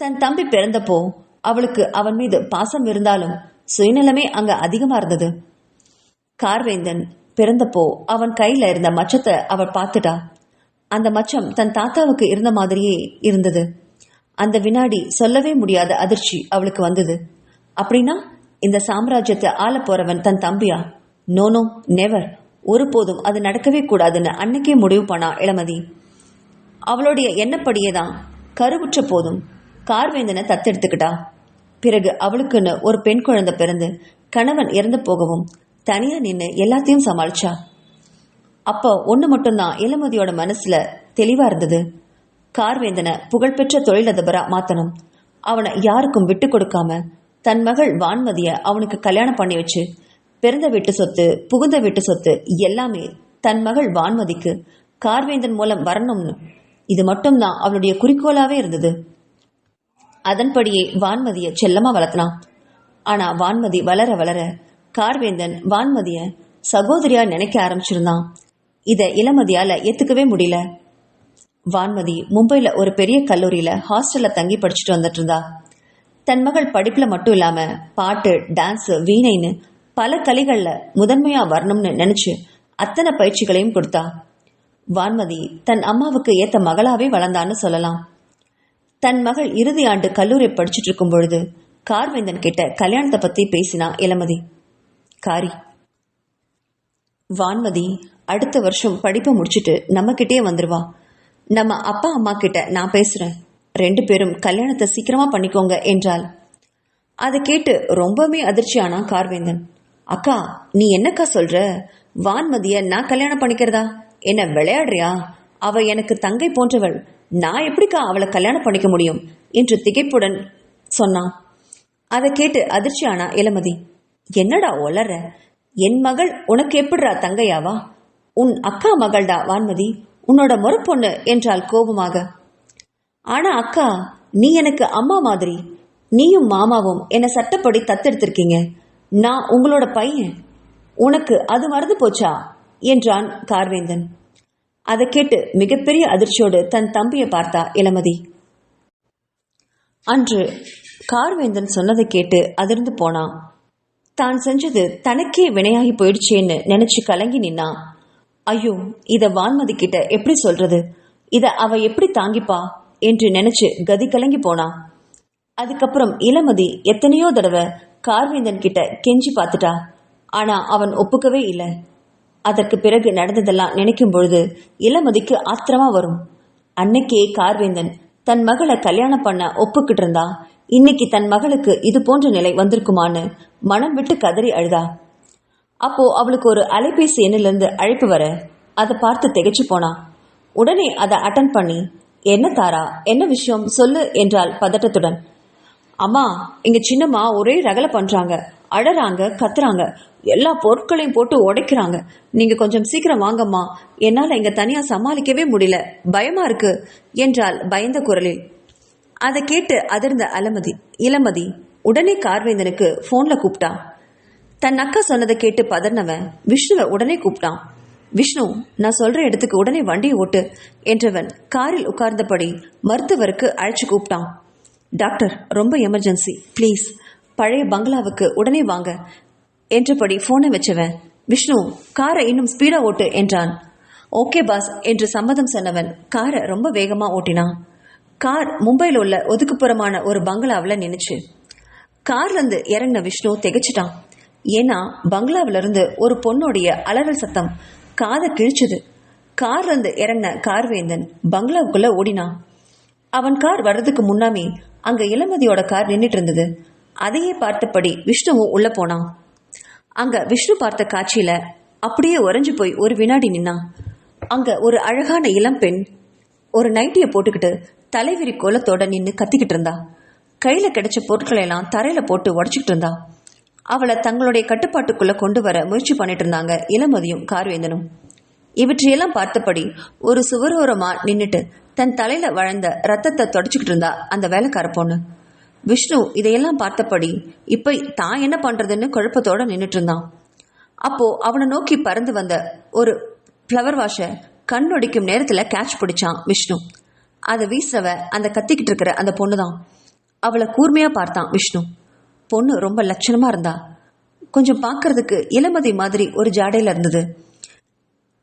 தன் தம்பி பிறந்தப்போ அவளுக்கு அவன் மீது பாசம் இருந்தாலும் சுயநலமே அங்க அதிகமா இருந்தது. கார்வேந்தன் பிறந்தப்போ அவன் கையில இருந்த மச்சத்தை அவள் பார்த்துட்டா. அந்த மச்சம் தன் தாத்தாவுக்கு இருந்த மாதிரியே இருந்தது. அந்த வினாடி சொல்லவே முடியாத அதிர்ச்சி அவளுக்கு வந்தது. அப்படின்னா இந்த சாம்ராஜ்யத்தை ஆள போறவன் தன் தம்பியா? நோ நெவர், ஒருபோதும் அது நடக்கவே கூடாதுன்னு அன்னைக்கே முடிவு பண்ணா இளமதி. அவளுடைய எண்ணப்படியே தான் கருவுற்ற போதும் கார்வேந்தனை தத்தெடுத்துக்கிட்டா. பிறகு அவளுக்குன்னு ஒரு பெண் குழந்தை பிறந்து கணவன் இறந்து போகவும் தனியா நின்று எல்லாத்தையும் சமாளிச்சா. அப்போ ஒண்ணு மட்டும்தான் இளமதியோட மனசுல தெளிவா இருந்தது. கார்வேந்தனை புகழ்பெற்ற தொழிலதிபரா மாத்தணும். அவனை யாருக்கும் விட்டு கொடுக்காம தன் மகள் வான்மதிய அவனுக்கு கல்யாணம் பண்ணி வச்சு பிறந்த வீட்டு சொத்து புகுந்த வீட்டு சொத்து எல்லாமே தன் மகள் வான்மதிக்கு கார்வேந்தன் மூலம் வரணும்னு இது மட்டும்தான் அவளுடைய குறிக்கோளாவே இருந்தது. அதன்படியே வான்மதிய செல்லமா வளர்த்தனான். ஆனா வான்மதி வளர வளர கார்வேந்தன் வான்மதிய சகோதரியா நினைக்க ஆரம்பிச்சிருந்தான். இத இளமதியால ஏத்துக்கவே முடியல. வான்மதி மும்பைல ஒரு பெரிய கல்லூரியில ஹாஸ்டல்ல தங்கி படிச்சுட்டு வந்துட்டு இருந்தா. தன் மகள் படிப்புல மட்டும் இல்லாம பாட்டு டான்ஸ் வீணைன்னு பல கலைகள்ல முதன்மையா வரணும்னு நினைச்சு அத்தனை பயிற்சிகளையும் கொடுத்தா. வான்மதி தன் அம்மாவுக்கு ஏத்த மகளாவே வளர்ந்தான்னு சொல்லலாம். தன் மகள் இறுதி ஆண்டு கல்லூரி படிச்சுட்டு இருக்கும் பொழுது கார்வேந்தன் கிட்ட கல்யாணத்தை பத்தி பேசினா இளமதி. காரி, வான்மதி அடுத்த வருஷம் படிப்பை முடிச்சுட்டு நம்ம கிட்டே வந்துருவா. நம்ம அப்பா அம்மா கிட்ட நான் பேசுறேன், 2 பேரும் கல்யாணத்தை சீக்கிரமா பண்ணிக்கோங்க என்றாள். அதை கேட்டு ரொம்பவே அதிர்ச்சியானா கார்வேந்தன். அக்கா, நீ என்னக்கா சொல்ற? வான்மதிய நான் கல்யாணம் பண்ணிக்கிறதா? என்ன விளையாடுறியா? அவ எனக்கு தங்கை போன்றவள், நான் எப்படிக்கா அவளை கல்யாணம் பண்ணிக்க முடியும் என்று திகைப்புடன் சொன்னான். அதை கேட்டு அதிர்ச்சியானா இளமதி. என்னடா ஒளற? என் மகள் உனக்கு எப்படிடா தங்கையாவா? உன் அக்கா மகள்டா வான்மதி, உன்னோட பொண்ணு என்றாள் கோபமாக. ஆனா அக்கா, நீ எனக்கு அம்மா மாதிரி. நீயும் மாமாவும் என்ன சட்டப்படி தத்தெடுத்திருக்கீங்க. நான் உங்களோட பையன். உனக்கு அது மறந்து போச்சா என்றான் கார்வேந்தன். அதை கேட்டு மிகப்பெரிய அதிர்ச்சியோடு தன் தம்பியை பார்த்தா இளமதி. அன்று கார்வேந்தன் சொன்னதை கேட்டு அதிர்ந்து போனான். தான் செஞ்சது தனக்கே வினையாகி போயிடுச்சேன்னு நினைச்சு கலங்கி நின்னா. ஐயோ, இத வான்மதி கிட்ட எப்படி சொல்றது? இத அவ எப்படி தாங்கிப்பா என்று நினைச்சு கதி கலங்கி போனா. அதுக்கப்புறம் இளமதி எத்தனையோ தடவை கார்வேந்தன் கிட்ட கெஞ்சி பார்த்துட்டா. ஆனா அவன் ஒப்புக்கவே இல்லை. அதற்கு பிறகு நடந்ததெல்லாம் நினைக்கும் பொழுது இளமதிக்கு ஆத்திரமா வரும். அன்னைக்கே கார்வேந்தன் தன் மகளை கல்யாணம் பண்ண ஒப்புக்கிட்டு இருந்தா இன்னைக்கு தன் மகளுக்கு இது போன்ற நிலை வந்திருக்குமான்னு மனம் விட்டு கதறி அழுதா. அப்போ அவளுக்கு ஒரு அலைபேசி எண்ணிலிருந்து அழைப்பு வர அதை பார்த்து திகைச்சு போனா. உடனே அதை அட்டன் பண்ணி, என்ன தாரா, என்ன விஷயம் சொல்லு என்றாள் பதட்டத்துடன். அம்மா, இங்க சின்னம்மா ஒரே ரகலை பண்றாங்க, அழறாங்க, கத்துறாங்க, எல்லா பொருட்களையும் போட்டு உடைக்கிறாங்க. நீங்க கொஞ்சம் சீக்கிரம் வாங்கம்மா, என்னால இங்க தனியா சமாளிக்கவே முடியல, பயமா இருக்கு என்றாள் பயந்த குரலில். அதை கேட்டு அதிர்ந்த இளமதி உடனே கார்வேந்தனுக்கு போன்ல கூப்பிட்டா. தன் அக்கா சொன்னதை கேட்டு பதறினவன் விஷ்ணுவை உடனே கூப்பிட்டான். விஷ்ணு, நான் சொல்ற இடத்துக்கு உடனே வண்டியை ஓட்டு என்றவன் காரில் உட்கார்ந்தபடி மருத்துவருக்கு அழைச்சு கூப்பிட்டான். டாக்டர், ரொம்ப எமர்ஜென்சி, ப்ளீஸ் பழைய பங்களாவுக்கு உடனே வாங்க என்றபடி போனை வச்சவன் விஷ்ணு, காரை இன்னும் ஸ்பீடா ஓட்டு என்றான். ஓகே பாஸ் என்று சம்மதம் சொன்னவன் காரை ரொம்ப வேகமா ஓட்டினான். கார் மும்பையில் உள்ள ஒதுக்குப்புறமான ஒரு பங்களாவில் நின்னுச்சு. கார்ல இருந்து இறங்கின விஷ்ணு திகைச்சிட்டான். ஏன்னா பங்களாவில இருந்து ஒரு பொண்ணுடைய அலறல் சத்தம் காதை கிழிச்சது. கார்ல இருந்து இறங்கின கார்வேந்தன் பங்களாவுக்குள்ள ஓடினான். அவன் கார் வர்றதுக்கு முன்னாமே அங்க இளமதியோட கார் நின்றுட்டு இருந்தது. அதையே பார்த்தபடி விஷ்ணுவும் உள்ள போனான். அங்க விஷ்ணு பார்த்த காட்சியில அப்படியே உறைஞ்சு போய் ஒரு வினாடி நின்னான். அங்க ஒரு அழகான இளம் பெண் ஒரு நைட்டிய போட்டுக்கிட்டு தலைவிரி கோலத்தோட நின்று கத்திக்கிட்டு இருந்தா. கையில கிடைச்ச பொருட்களை எல்லாம் தரையில போட்டு உடச்சிக்கிட்டு இருந்தா. அவளை தங்களுடைய கட்டுப்பாட்டுக்குள்ள கொண்டு வர முயற்சி பண்ணிட்டு இருந்தாங்க இளமதியும் கார்வேந்தனும். இவற்றையெல்லாம் பார்த்தபடி ஒரு சுவரோரமா நின்னுட்டு தன் தலையில வளர்ந்த ரத்தத்தை தொடச்சுக்கிட்டு இருந்தா அந்த வேலைக்கார பொண்ணு. விஷ்ணு இதையெல்லாம் பார்த்தபடி இப்ப தான் என்ன பண்றதுன்னு குழப்பத்தோட நின்றுட்டு இருந்தான். அப்போ அவனை நோக்கி பறந்து வந்த ஒரு ஃப்ளவர் வாஷ கண்ணொடிக்கும் நேரத்துல கேட்ச் பிடிச்சான் விஷ்ணு. அதை வீசுறவ அந்த கத்திக்கிட்டு இருக்கிற அந்த பொண்ணுதான். அவளை கூர்மையா பார்த்தான் விஷ்ணு. பொண்ணு ரொம்ப லட்சணமா இருந்தா. கொஞ்சம் பார்க்கறதுக்கு இளமதி மாதிரி ஒரு ஜாடையில இருந்தது.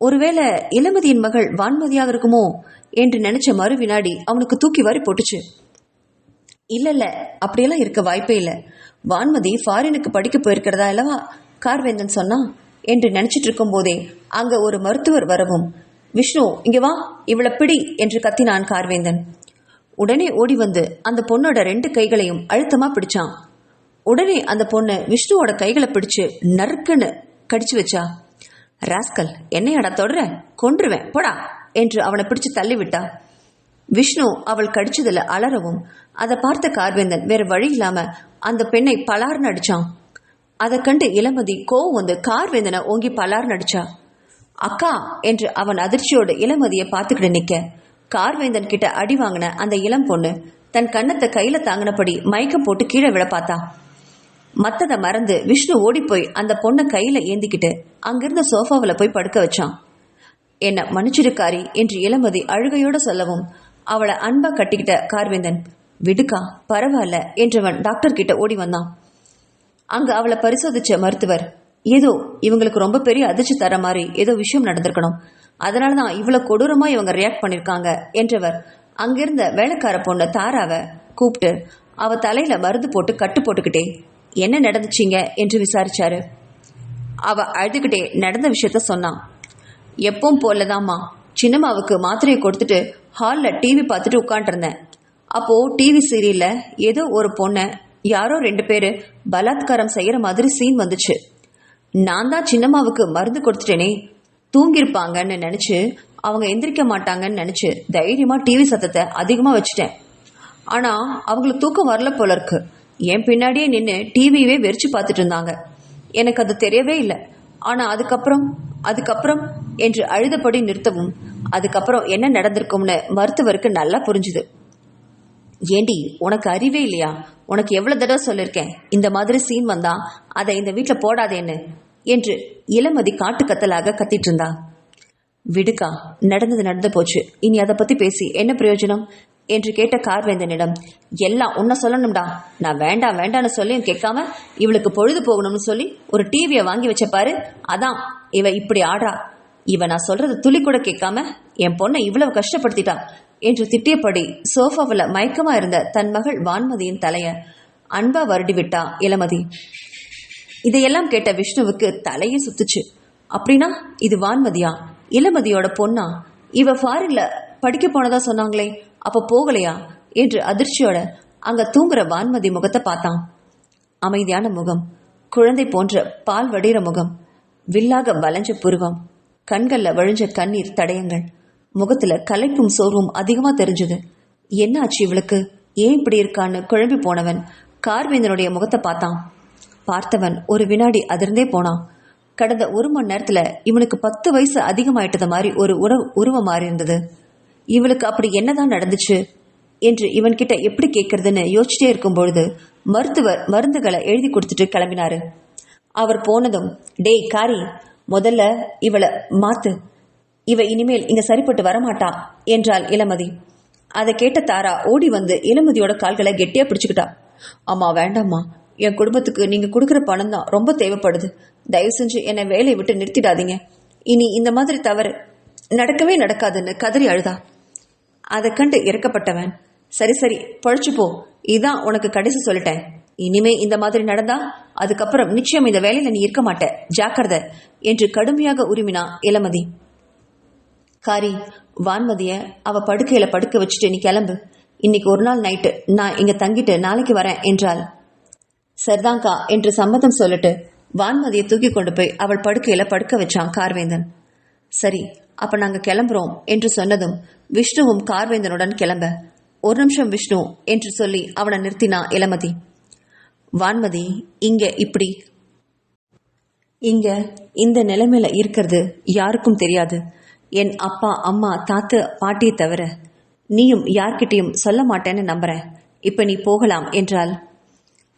ஒருவேளை இளமதியின் மகள் வான்மதியாக இருக்குமோ என்று நினைச்ச மறு வினாடி அவனுக்கு தூக்கி வாரி போட்டுச்சு. இல்ல, அப்படியெல்லாம் இருக்க வாய்ப்பே இல்லை. வான்மதி ஃபாரினுக்கு படிக்க போயிருக்கிறதா அல்லவா கார்வேந்தன் சொன்னான் என்று நினைச்சிட்டு இருக்கும் போதே அங்க ஒரு மருத்துவர் வரவும், விஷ்ணு இங்க வா, இவளை பிடி என்று கத்தினான் கார்வேந்தன். உடனே ஓடி வந்து அந்த பொண்ணோட 2 கைகளையும் அழுத்தமா பிடிச்சான். உடனே அந்த பொண்ணு விஷ்ணுவோட கைகளை பிடிச்சு நறுக்குன்னு கடிச்சு வச்சா. ராஸ்கல், என்னையாடா தொடர, கொன்றுவேன் போடா என்று அவனை பிடிச்சு தள்ளிவிட்டா. விஷ்ணு அவள் கடிச்சதுல அலறவும் அதை பார்த்த கார்வேந்தன் வேற வழி இல்லாம அந்த பெண்ணை பலார்னு அடிச்சான். அதை கண்டு இளமதி கோவம் வந்து கார்வேந்தனை ஓங்கி பலார்னு அடிச்சா. அக்கா என்று அவன் அதிர்ச்சியோடு இளமதியை பார்த்துக்கிட்டு நிக்க, கார்வேந்தன் கிட்ட அடி வாங்கின அந்த இளம் பொண்ணு தன் கன்னத்தை கையில தாங்கினபடி மயக்கம் போட்டு கீழே விழ பார்த்தா. மத்ததை மறந்து விஷ்ணு ஓடிப்போய் அந்த பொண்ணை கையில ஏந்திக்கிட்டு அங்கிருந்த சோஃபாவில் போய் படுக்க வச்சான். என்ன மன்னிச்சிருக்காரி என்று இளமதி அழுகையோட சொல்லவும் அவளை அன்பா கட்டிக்கிட்ட கார்வேந்தன், விடுக்கா பரவாயில்ல என்றவன் டாக்டர் கிட்ட ஓடி வந்தான். அங்கு அவளை பரிசோதிச்ச மருத்துவர், ஏதோ இவங்களுக்கு ரொம்ப பெரிய அதிர்ச்சி தர மாதிரி ஏதோ விஷயம் நடந்திருக்கணும். அதனாலதான் இவ்வளவு கொடூரமா இவங்க ரியாக்ட் பண்ணிருக்காங்க என்றவர் அங்கிருந்த வேலைக்கார பொண்ணு தாராவை கூப்பிட்டு அவ தலையில மருந்து போட்டு கட்டு போட்டுக்கிட்டே என்ன நடந்துச்சிங்க என்று விசாரிச்சாரு. அவ அழுதுகிட்டே நடந்த விஷயத்த சொன்னான். எப்பவும் போலதாம்மா, சின்னம்மாவுக்கு மாத்திரையை கொடுத்துட்டு ஹாலில் டிவி பார்த்துட்டு உட்காந்துருந்தேன். அப்போ டிவி சீரியல்ல ஏதோ ஒரு பொண்ணை யாரோ 2 பேரு பலாத்காரம் செய்யற மாதிரி சீன் வந்துச்சு. நான் தான் சின்னம்மாவுக்கு மருந்து கொடுத்துட்டேனே, தூங்கிருப்பாங்கன்னு நினைச்சு அவங்க எந்திரிக்க மாட்டாங்கன்னு நினைச்சு தைரியமா டிவி சத்தத்தை அதிகமா வச்சுட்டேன். ஆனா அவங்களுக்கு தூக்கம் வரல போல இருக்கு. என் பின்னாடியே நின்று டிவியவே வெறிச்சு பார்த்துட்டு இருந்தாங்க. எனக்கு அது தெரியவே இல்லை. ஆனா அதுக்கப்புறம் என்று அழுதபடி நிறுத்தவும் அதுக்கப்புறம் என்ன நடந்திருக்கும்னு மருத்துவருக்கு நல்லா புரிஞ்சுது. ஏண்டி, உனக்கு அறிவே இல்லையா? உனக்கு எவ்வளவு தடவை சொல்லிருக்கேன், இந்த மாதிரி சீன் வந்தா அதை இந்த வீட்டில் போடாதேன்னு என்று இளமதி காட்டுக்கத்தலாக கத்திட்டு இருந்தா. விடுக்கா, நடந்தது நடந்து போச்சு, இனி அதை பத்தி பேசி என்ன பிரயோஜனம் என்று கேட்ட கார்வேந்தனிடம், எல்லாம் உன்னை சொல்லணும்டா. நான் வேண்டாம் வேண்டான்னு சொல்லியும் கேட்காம இவளுக்கு பொழுது போகணும்னு சொல்லி ஒரு டிவியை வாங்கி வச்ச பாரு, அதான் இவ இப்படி ஆடுறா. இவ நான் சொல்றது துளி கூட கேட்காம என் பொண்ணை இவ்வளவு கஷ்டப்படுத்திட்டா என்று திட்டியபடி சோஃபாவில் மயக்கமா இருந்த தன் மகள் வான்மதியின் தலைய அன்பா வருடி விட்டா இளமதி. இதையெல்லாம் கேட்ட விஷ்ணுவுக்கு தலையே சுத்துச்சு. அப்படின்னா இது வான்மதியா, இளமதியோட பொண்ணா? இவ ஃபாரின்ல படிக்க போனதா சொன்னாங்களே, அப்ப போகலையா என்று அதிர்ச்சியோட அங்க தூங்குற வான்மதி முகத்தை பார்த்தான். அமைதியான முகம், குழந்தை போன்ற பால் வடிகிற முகம், வில்லாக வளைஞ்ச புருவம், கண்கள்ல வழிஞ்ச கண்ணீர் தடயங்கள், முகத்துல களைப்பும் சோர்வும் அதிகமா தெரிஞ்சது. என்ன ஆச்சு இவளுக்கு, ஏன் இப்படி இருக்கான்னு குழம்பி போனவன் கார்வேந்தனுடைய முகத்தை பார்த்தான். பார்த்தவன் ஒரு வினாடி அதிர்ந்தே போனான். கடந்த 1 மணி நேரத்துல இவனுக்கு 10 வயசு அதிகமாயிட்டது மாதிரி ஒரு உருவம் மாறி இருந்தது. இவளுக்கு அப்படி என்னதான் நடந்துச்சு என்று இவன்கிட்ட எப்படி கேட்கறதுன்னு யோசிச்சிட்டே இருக்கும் பொழுது மருத்துவர் மருந்துகளை எழுதி கொடுத்துட்டு கிளம்பினாரு. அவர் போனதும், டேய் காரி, முதல்ல இவளை மாத்து, இவ இனிமேல் இங்க சரிப்பட்டு வரமாட்டா என்றாள் இளமதி. அதை கேட்ட தாரா ஓடி வந்து இளமதியோட கால்களை கெட்டியா பிடிச்சுக்கிட்டா. அம்மா வேண்டாம்மா, என் குடும்பத்துக்கு நீங்க கொடுக்குற பணம் தான் ரொம்ப தேவைப்படுது. தயவு செஞ்சு என்னை வேலையை விட்டு நிறுத்திடாதீங்க. இனி இந்த மாதிரி தவறு நடக்கவே நடக்காதுன்னு கதறி அழுதா. அதை கண்டு இறக்கப்பட்டவன், சரி சரி பழிச்சு போ, இதான் உனக்கு கடைசி சொல்லிட்டேன். இனிமே இந்த மாதிரி நடந்தா அதுக்கப்புறம் நிச்சயம் இந்த வேலையில நீ இருக்க மாட்ட, ஜாக்கிரதை என்று கடுமையாக உரிமினா இளமதி. காரி, வான்மதிய அவ படுக்கையில படுக்க வச்சுட்டு நீ கிளம்பு. இன்னைக்கு ஒரு நாள் நைட்டு நான் இங்க தங்கிட்டு நாளைக்கு வரேன் என்றாள். சரிதான்கா என்று சம்மதம் சொல்லிட்டு வான்மதியை தூக்கி கொண்டு போய் அவள் படுக்கையில படுக்க வச்சான் கார்வேந்தன். சரி, அப்ப நாங்க கிளம்புறோம் என்று சொன்னதும் விஷ்ணுவும் கார்வேந்தனுடன் கிளம்ப, ஒரு நிமிஷம் விஷ்ணு என்று சொல்லி அவனை நிறுத்தினா இளமதி. வான்மதி இங்க இந்த நிலைமையில இருக்கிறது யாருக்கும் தெரியாது. என் அப்பா அம்மா தாத்தா பாட்டியை தவிர நீயும் யார்கிட்டையும் சொல்ல மாட்டேன்னு நம்புறேன். இப்ப நீ போகலாம் என்றால்.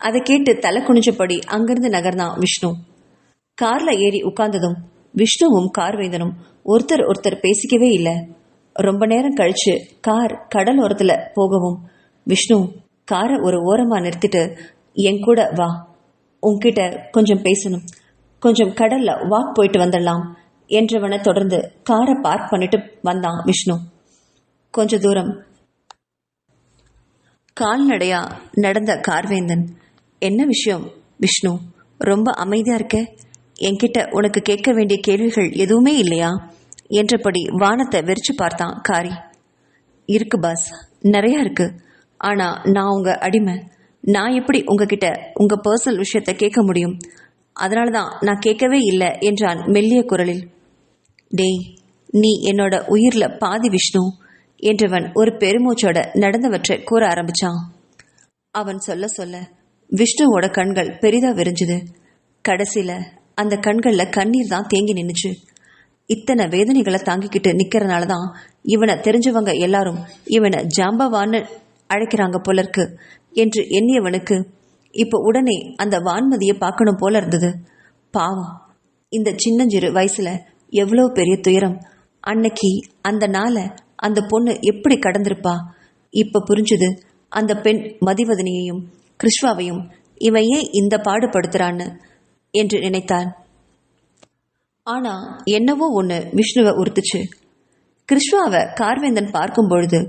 அதை கேட்டு தலை குனிஞ்சபடி அங்கிருந்து நகர்ந்தான் விஷ்ணு. கார்ல ஏறி உட்கார்ந்ததும் விஷ்ணுவும் கார்வேந்தனும் ஒருத்தர் பேசிக்கவே இல்லை. ரொம்ப நேரம் கழிச்சு கார் கடல் ஓரத்துல போகவும் விஷ்ணு காரை ஒரு ஓரமா நிறுத்திட்டு, என் கூட வா, உன்கிட்ட கொஞ்சம் பேசணும், கொஞ்சம் கடல்ல வாக் போயிட்டு வந்துடலாம் என்றவனை தொடர்ந்து காரை பார்க் பண்ணிட்டு வந்தான் விஷ்ணு. கொஞ்ச தூரம் கால்நடையா நடந்த கார்வேந்தன், என்ன விஷயம் விஷ்ணு, ரொம்ப அமைதியா இருக்க, என்கிட்ட உனக்கு கேட்க வேண்டிய கேள்விகள் எதுவுமே இல்லையா என்றபடி வானத்தை வெறிச்சு பார்த்தான் காரி. இருக்கு பாஸ், நிறைய இருக்கு. ஆனா நான் உங்க அடிமை, நான் எப்படி உங்ககிட்ட உங்க பர்சனல் விஷயத்தை கேட்க முடியும்? அதனாலதான் நான் கேட்கவே இல்லை என்றான் மெல்லிய குரலில். டேய், நீ என்னோட உயிர்ல பாதி விஷ்ணு என்றவன் ஒரு பெருமூச்சோட நடந்தவற்றை கூற ஆரம்பிச்சான். அவன் சொல்ல சொல்ல விஷ்ணுவோட கண்கள் பெரிதா விரிஞ்சுது. கடைசியில அந்த கண்கள்ல கண்ணீர் தான் தேங்கி நின்னுச்சு. இத்தனை வேதனைகளை தாங்கிக்கிட்டு நிக்கிறதுனாலதான் இவனை தெரிஞ்சவங்க எல்லாரும் இவனை ஜாம்பவான்னு அழைக்கிறாங்க போல இருக்கு என்று எண்ணியவனுக்கு இப்போ உடனே அந்த வான்மதியை பார்க்கணும் போல இருந்தது. பாவம், இந்த சின்னஞ்சிறு வயசுல எவ்வளவு பெரிய துயரம். அன்னைக்கு அந்த நாளை அந்த பொண்ணு எப்படி கடந்திருப்பா. இப்ப புரிஞ்சுது அந்த பெண் மதிவதனியையும் கிருஷ்வாவையும் இவன் ஏன் இந்த பாடுபடுத்துறான்னு என்று நினைத்தான். ஆனா என்னவோ ஒன்று விஷ்ணுவை உறுத்துச்சு. கிருஷ்ணாவை கார்வேந்தன் பார்க்கும் பொழுது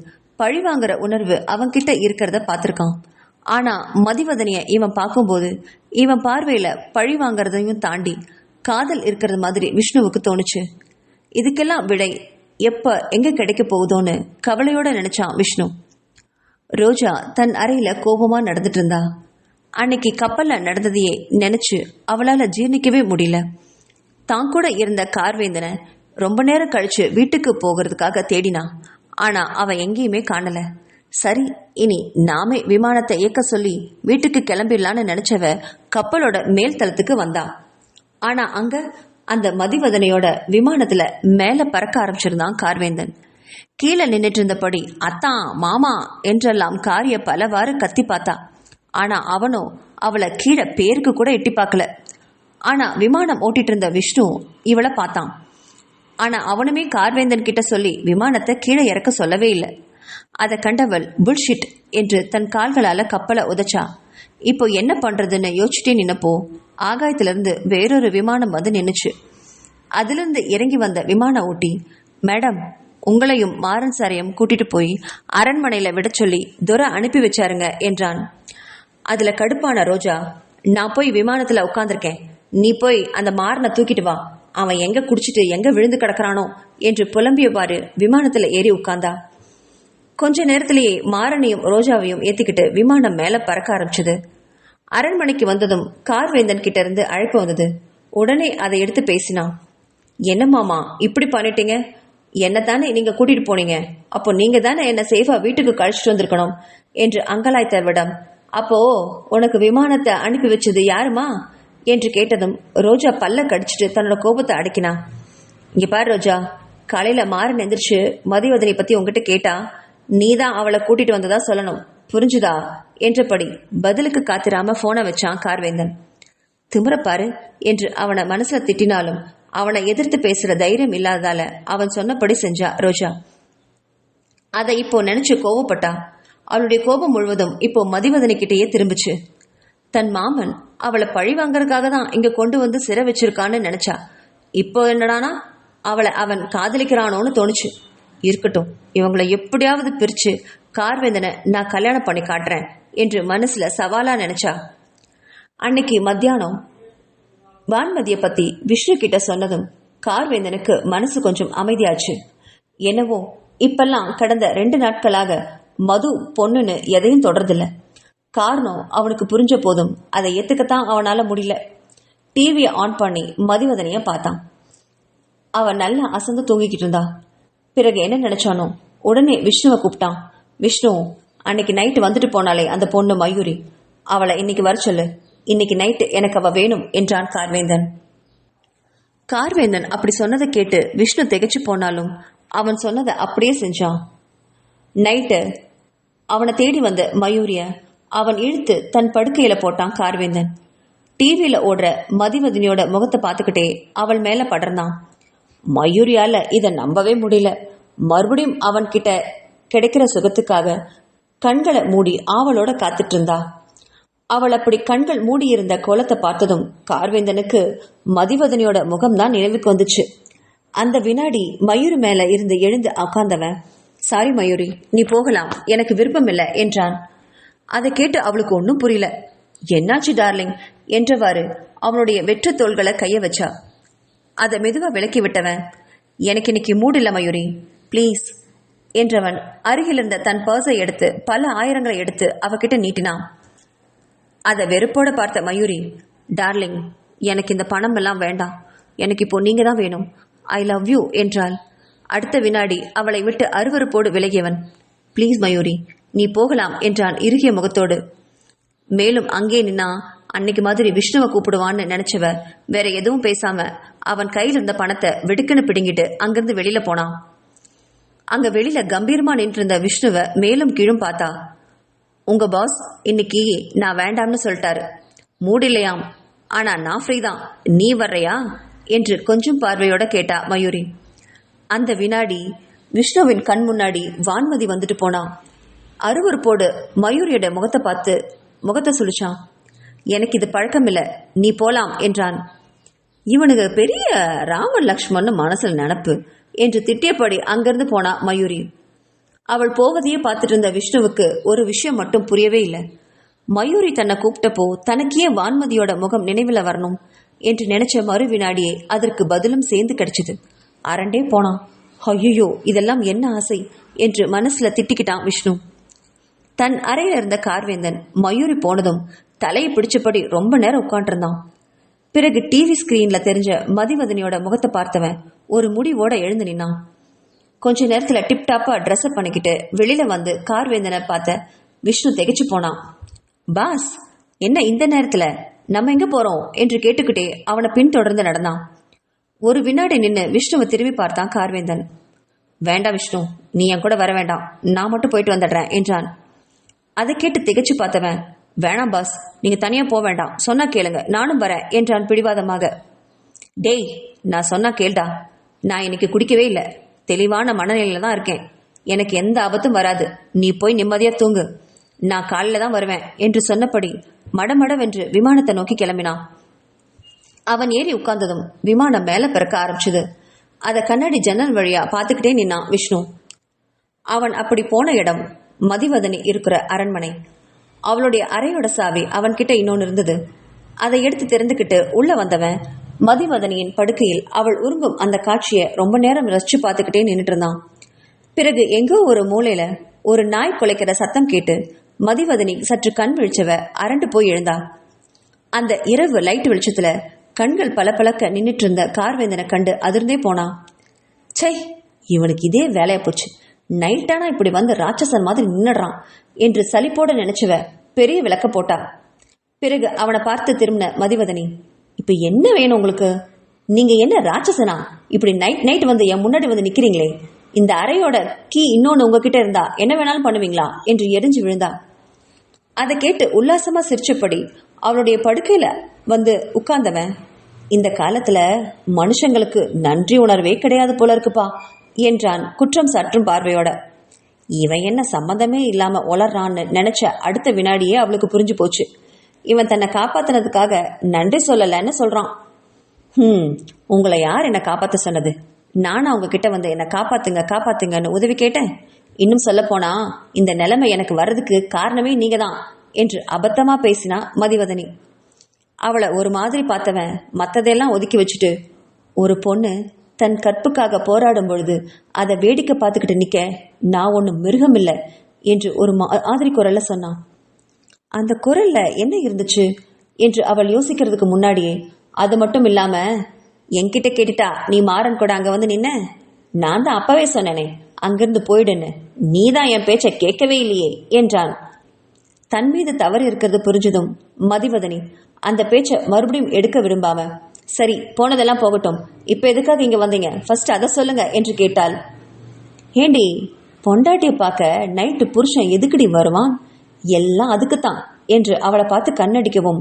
பழிவாங்கிற உணர்வு அவன்கிட்ட இருக்கிறத பார்த்துருக்கான். ஆனா மதிவதனிய இவன் பார்க்கும்போது இவன் பார்வையில பழி வாங்கறதையும் தாண்டி காதல் இருக்கிறது மாதிரி விஷ்ணுவுக்கு தோணுச்சு. இதுக்கெல்லாம் விடை எப்ப எங்க கிடைக்க போகுதோன்னு கவலையோட நினைச்சான் விஷ்ணு. ரோஜா தன் அறையில கோபமா நடந்துட்டு இருந்தா. அன்னைக்கு கப்பல்ல நடந்ததையே நினைச்சு அவளால ஜீர்ணிக்கவே முடியல. தான் கூட இருந்த கார்வேந்தனை ரொம்ப நேரம் கழிச்சு வீட்டுக்கு போகிறதுக்காக தேடினா. ஆனா அவன் எங்கேயுமே காணல. சரி, இனி நாமே விமானத்தை இயக்க சொல்லி வீட்டுக்கு கிளம்பிடலான்னு நினைச்சவ கப்பலோட மேல் தளத்துக்கு வந்தா. ஆனா அங்க அந்த மதிவதனையோட விமானத்துல மேல பறக்க ஆரம்பிச்சிருந்தான் கார்வேந்தன். கீழே நின்றுட்டு இருந்தபடி அத்தான் மாமா என்றெல்லாம் காரிய பலவாறு கத்தி பார்த்தா. ஆனா அவனோ அவளை கீழே பேருக்கு கூட எட்டி பார்க்கல. ஆனா விமானம் ஓட்டிட்டு இருந்த விஷ்ணு இவளை பார்த்தான். ஆனா அவனுமே கார்வேந்தன் கிட்ட சொல்லி விமானத்தை கீழே இறக்க சொல்லவே இல்லை. அதை கண்டவள் புல்ஷிட் என்று தன் கால்களால கப்பலை உதைச்சா. இப்போ என்ன பண்றதுன்னு யோசிச்சுட்டே நின்னப்போ ஆகாயத்திலிருந்து வேறொரு விமானம் வந்து நின்னுச்சு. அதிலிருந்து இறங்கி வந்த விமான ஓட்டி, மேடம், உங்களையும் மாறன் சாரையும் கூட்டிட்டு போய் அரண்மனையில விட சொல்லி துரை அனுப்பி வச்சாருங்க என்றான். அதுல கடுப்பான ரோஜா, நான் போய் விமானத்துல உட்கார்ந்திருக்கேன், நீ போய் அந்த மாறனை தூக்கிட்டு வா, அவன் எங்க குடிச்சிட்டு எங்க விழுந்து கிடக்கிறானோ என்று புலம்பியவாறு விமானத்துல ஏறி உட்கார்ந்தா. கொஞ்ச நேரத்திலேயே மாறனையும் ரோஜாவையும் ஏத்திக்கிட்டு விமானம் மேல பறக்க ஆரம்பிச்சது. அரண்மனைக்கு வந்ததும் கார்வேந்தன் கிட்ட இருந்து அழைப்பு வந்தது. உடனே அதை எடுத்து பேசினான். என்ன மாமா இப்படி பண்ணிட்டீங்க? என்ன தானே நீங்க கூட்டிட்டு போனீங்க, அப்போ நீங்க தானே என்ன சேஃபா வீட்டுக்கு கழிச்சிட்டு வந்திருக்கணும் என்று அங்கலாய்த்தவிடம், அப்போ உனக்கு விமானத்தை அனுப்பி வச்சது யாருமா என்று கேட்டதும் ரோஜா பல்ல கடிச்சிட்டு தன்னோட கோபத்தை அடக்கினா. இங்க பாரு ரோஜா, காலையில மாறன் எந்திரிச்சு மதிவதனை பத்தி உங்ககிட்ட கேட்டா நீதான் அவளை கூட்டிட்டு வந்ததா சொல்லணும், புரிஞ்சுதா என்றபடி பதிலுக்கு காத்திராம போனை வச்சான் கார்வேந்தன். திமிரப்பாரு என்று அவனை மனசுல திட்டினாலும் அவனை எதிர்த்து பேசுற தைரியம் இல்லாததால அவன் சொன்னபடி செஞ்சா ரோஜா. அதை இப்போ நினைச்சு கோவப்பட்டா. அவளுடைய கோபம் முழுவதும் இப்போ மதிவதனைக்கிட்டேயே திரும்பிச்சு. தன் மாமன் அவளை பழி வாங்கறதுக்காக தான் இங்க கொண்டு வந்து சிறை வச்சிருக்கான்னு நினைச்சா. இப்போ என்னடானா அவளை அவன் காதலிக்கிறானோன்னு தோணுச்சு. இருக்கட்டும், இவங்களை எப்படியாவது பிரிச்சு கார்வேந்தனை நான் கல்யாணம் பண்ணி காட்டுறேன் என்று மனசுல சவாலா நினைச்சா. அன்னைக்கு மத்தியானம் வான்மதியை பத்தி விஷ்ணு கிட்ட சொன்னதும் கார்வேந்தனுக்கு மனசு கொஞ்சம் அமைதியாச்சு. என்னவோ இப்பெல்லாம் கடந்த 2 நாட்களாக மது பொண்ணுன்னு எதையும் தொடர்தில்ல. காரணம் அவனுக்கு புரிஞ்ச போதும் அதை ஏத்துக்கத்தான் அவனால முடியல. டிவியை ஆன் பண்ணி மதிவதனைய பார்த்தான். அவன் நல்லா அசந்து தூங்கிக்கிட்டு இருந்தா. பிறகு என்ன நினைச்சானோ உடனே விஷ்ணுவை கூப்பிட்டான். விஷ்ணு, அன்னைக்கு நைட்டு வந்துட்டு போனாலே அந்த பொண்ணு மயூரி, அவளை இன்னைக்கு வர சொல்லு, இன்னைக்கு நைட்டு எனக்கு அவ வேணும் என்றான் கார்வேந்தன். கார்வேந்தன் அப்படி சொன்னதை கேட்டு விஷ்ணு திகைச்சு போனாலும் அவன் சொன்னதை அப்படியே செஞ்சான். நைட்டு அவனை தேடி வந்த மயூரிய அவன் இழுத்து தன் படுக்கையில போட்டான் கார்வேந்தன். டிவியில ஓடுற மதிவதனியோட முகத்தை பார்த்துக்கிட்டே அவள் மேல படர்ந்தான். மயூரியால இதை நம்பவே முடியல. மறுபடியும் அவன் கிட்ட கிடைக்கிற சுகத்துக்காக கண்களை மூடி ஆவலோட காத்துட்டு இருந்தா. அவள் அப்படி கண்கள் மூடியிருந்த கோலத்தை பார்த்ததும் கார்வேந்தனுக்கு மதிவதனியோட முகம்தான் நினைவுக்கு வந்துச்சு. அந்த வினாடி மயூரி மேல இருந்து எழுந்து உட்கார்ந்தவன், சாரி மயூரி, நீ போகலாம், எனக்கு விருப்பம் இல்லை என்றான். அதை கேட்டு அவளுக்கு ஒன்றும் புரியல. என்னாச்சு டார்லிங் என்றவாறு அவனுடைய வெற்று தோள்களை கைய வச்சா. அதை மெதுவா விலக்கி விட்டவன், எனக்கு இன்னைக்கு மூடு இல்லை மயூரி, பிளீஸ் என்றவன் அருகில் இருந்த தன் பர்ஸை எடுத்து பல ஆயிரங்களை எடுத்து அவகிட்ட நீட்டினான். அதை வெறுப்போட பார்த்த மயூரி, டார்லிங், எனக்கு இந்த பணம் எல்லாம் வேண்டாம், எனக்கு இப்போ நீங்க தான் வேணும், ஐ லவ் யூ என்றாள். அடுத்த வினாடி அவளை விட்டு அருவருப்போடு விலகியவன், பிளீஸ் மயூரி, நீ போகலாம் என்றான் இறுகிய முகத்தோடு. மேலும் அங்கே நின்னா அன்னைக்கு மாதிரி விஷ்ணுவை கூப்பிடுவான்னு நினைச்சவ வேற எதுவும் பேசாம அவன் கையில் இருந்த பணத்தை வெடுக்குன்னு பிடுங்கிட்டு அங்கிருந்து வெளியில போனான். அங்க வெளியில கம்பீரமா நின்றிருந்த விஷ்ணுவை மேலும் கீழும் பார்த்தா. உங்க பாஸ் இன்னைக்கு நான் வேண்டாம்னு சொல்லிட்டாரு, மூடில்லையாம், ஆனா நான் ஃப்ரீ தான், நீ வர்றையா என்று கொஞ்சம் பார்வையோட கேட்டா மயூரி. அந்த வினாடி விஷ்ணுவின் கண் முன்னாடி வான்மதி வந்துட்டு போனான். அருவருப்போடு மயூரியோட முகத்தை பார்த்து முகத்தை சுழிச்சான். எனக்கு இது பழக்கம் இல்லை, நீ போலாம் என்றான். இவனுக்கு பெரிய ராமன் லக்ஷ்மண் மனசுல நினப்பு என்று திட்டியபடி அங்கிருந்து போனா மயூரி. அவள் போவதையே பார்த்துட்டு இருந்த விஷ்ணுவுக்கு ஒரு விஷயம் மட்டும் புரியவே இல்லை. மயூரி தன்னை கூப்பிட்டப்போ தனக்கே வான்மதியோட முகம் நினைவில் வரணும் என்று நினைச்ச மறு வினாடியே அதற்கு பதிலும் சேர்ந்து கிடைச்சது. அரண்டே போனான். ஐயோ, இதெல்லாம் என்ன ஆசை என்று மனசுல திட்டிக்கிட்டான் விஷ்ணு. தன் அறையில இருந்த கார்வேந்தன் மயூரி போனதும் தலையை பிடிச்சபடி ரொம்ப நேரம் உட்காண்டிருந்தான். பிறகு டிவி ஸ்கிரீன்ல தெரிஞ்ச மதிவதனியோட முகத்தை பார்த்தவன் ஒரு முடிவோட எழுந்து நின்னான். கொஞ்ச நேரத்துல டிப்டாப்பா ட்ரெஸ்அப் பண்ணிக்கிட்டு வெளியில வந்து கார்வேந்தனை பார்த்த விஷ்ணு திகைச்சு போனான். பாஸ், என்ன இந்த நேரத்துல, நம்ம எங்க போறோம் என்று கேட்டுக்கிட்டே அவனை பின்தொடர்ந்து நடந்தான். ஒரு வினாடி நின்று விஷ்ணுவை திரும்பி பார்த்தான் கார்வேந்தன். வேண்டாம் விஷ்ணு, நீ என் கூட வர வேண்டாம், நான் மட்டும் போயிட்டு வந்துடுறேன் என்றான். அதை கேட்டு திகைச்சு பார்த்தவன், வேணாம் பாஸ், நீங்க தனியா போக வேண்டாம், சொன்னா கேளுங்க, நானும் வரேன் என்றான் பிடிவாதமாக. டேய், நான் சொன்னா கேள்டா, நான் இன்னைக்கு குடிக்கவே இல்லை, தெளிவான மனநிலையில தான் இருக்கேன், எனக்கு எந்த ஆபத்தும் வராது, நீ போய் நிம்மதியா தூங்கு, நான் காலையில தான் வருவேன் என்று சொன்னபடி மடமடவென்று விமானத்தை நோக்கி கிளம்பினான். அவன் ஏறி உட்கார்ந்ததும் விமானம் மேல பிறக்க ஆரம்பிச்சது. அதை கண்ணாடி ஜன்னல் வழியா பார்த்துக்கிட்டே நின்னான் விஷ்ணு. அவன் அப்படி போன இடம் மதிவதனி இருக்கிற அரண்மனை. அவளுடைய அறையோட சாவி அவன்கிட்ட இன்னொன்னு இருந்தது. அதை எடுத்து திறந்துக்கிட்டு உள்ள வந்தவன் மதிவதனியின் படுக்கையில் அவள் உருங்கும் அந்த காட்சியை ரொம்ப நேரம் ரசிச்சு பார்த்துக்கிட்டே நின்றுட்டு இருந்தான். பிறகு எங்கோ ஒரு மூலையில ஒரு நாய் குலைக்கிற சத்தம் கேட்டு மதிவதனி சற்று கண் விழிச்சவ அரண்டு போய் எழுந்தா. அந்த இரவு லைட் வெளிச்சத்துல கண்கள் பளபளக்க நின்றுட்டு இருந்த கார்வேந்தனை கண்டு அதிர்ந்தே போனான். சை, இவனுக்கு இதே வேலையா போச்சு, நைட்டானா இப்படி வந்து ராட்சசன் மாதிரி நின்னுடுறான் என்று சலிப்போட நினைச்சவ பெரிய விளக்க போட்டா. பிறகு அவனை பார்த்து திரும்பின மதிவதனி, இப்ப என்ன வேணும் உங்களுக்கு? நீங்க என்ன ராட்சசனா? இப்படி நைட் வந்து என் முன்னாடி வந்து நிக்கிறீங்களே, இந்த அறையோட கீ இன்னொன்னு உங்ககிட்ட இருந்தா என்ன வேணாலும் பண்ணுவீங்களா என்று எரிஞ்சு விழுந்தா. அதை கேட்டு உல்லாசமா சிரிச்சபடி அவளுடைய படுக்கையில வந்து உட்கார்ந்தவன், இந்த காலத்துல மனுஷங்களுக்கு நன்றி உணர்வே கிடையாது போல இருக்குப்பா என்றான் குற்றம் சாற்றும் பார்வையோட. இவன் என்ன சம்மந்தமே இல்லாம ஒளர்றான்னு நினைச்ச அடுத்த வினாடியே அவளுக்கு புரிஞ்சு போச்சு. இவன் தன்னை காப்பாத்தினதுக்காக நன்றி சொல்லலன்னு சொல்றான். உங்களை யார் என்ன காப்பாத்த சொன்னது? நானும் அவங்க கிட்ட வந்து என்ன காப்பாத்துங்க காப்பாத்துங்கன்னு உதவி கேட்டேன். இன்னும் சொல்ல போனா இந்த நிலைமை எனக்கு வர்றதுக்கு காரணமே நீங்க தான் என்று அபத்தமா பேசினா மதிவதனி. அவளை ஒரு மாதிரி பார்த்தவன் மற்றதெல்லாம் ஒதுக்கி வச்சுட்டு, ஒரு பொண்ணு தன் கற்புக்காக போராடும் பொழுது அதை வேடிக்கை பார்த்துக்கிட்டு நிக்க நான் ஒன்றும் மிருகம் இல்லை என்று ஒரு மாதிரி குரல்ல சொன்னான். அந்த குரல்ல என்ன இருந்துச்சு என்று அவள் யோசிக்கிறதுக்கு முன்னாடியே, அது மட்டும் இல்லாம என்கிட்ட கேட்டுட்டா நீ மாறன் கூட அங்க வந்து நின்ன, நான் தான் அப்பவே சொன்னேனே அங்கிருந்து போயிடுன்னு, நீ தான் என் பேச்சை கேட்கவே இல்லையே என்றான். தன் மீது தவறு இருக்கிறது புரிஞ்சதும் மதிவதனி அந்த பேச்சை மறுபடியும் எடுக்க விரும்பாம, சரி போனதெல்லாம் போகட்டும், இப்ப எதுக்காக இங்க வந்தீங்க, ஃபர்ஸ்ட் அதை சொல்லுங்க என்று கேட்டாள். ஏண்டி, பொண்டாட்டிய பார்க்க நைட்டு புருஷன் எதுக்குடி வருவான், எல்லாம் அதுக்குத்தான் என்று அவளை பார்த்து கண்ணடிக்கவும்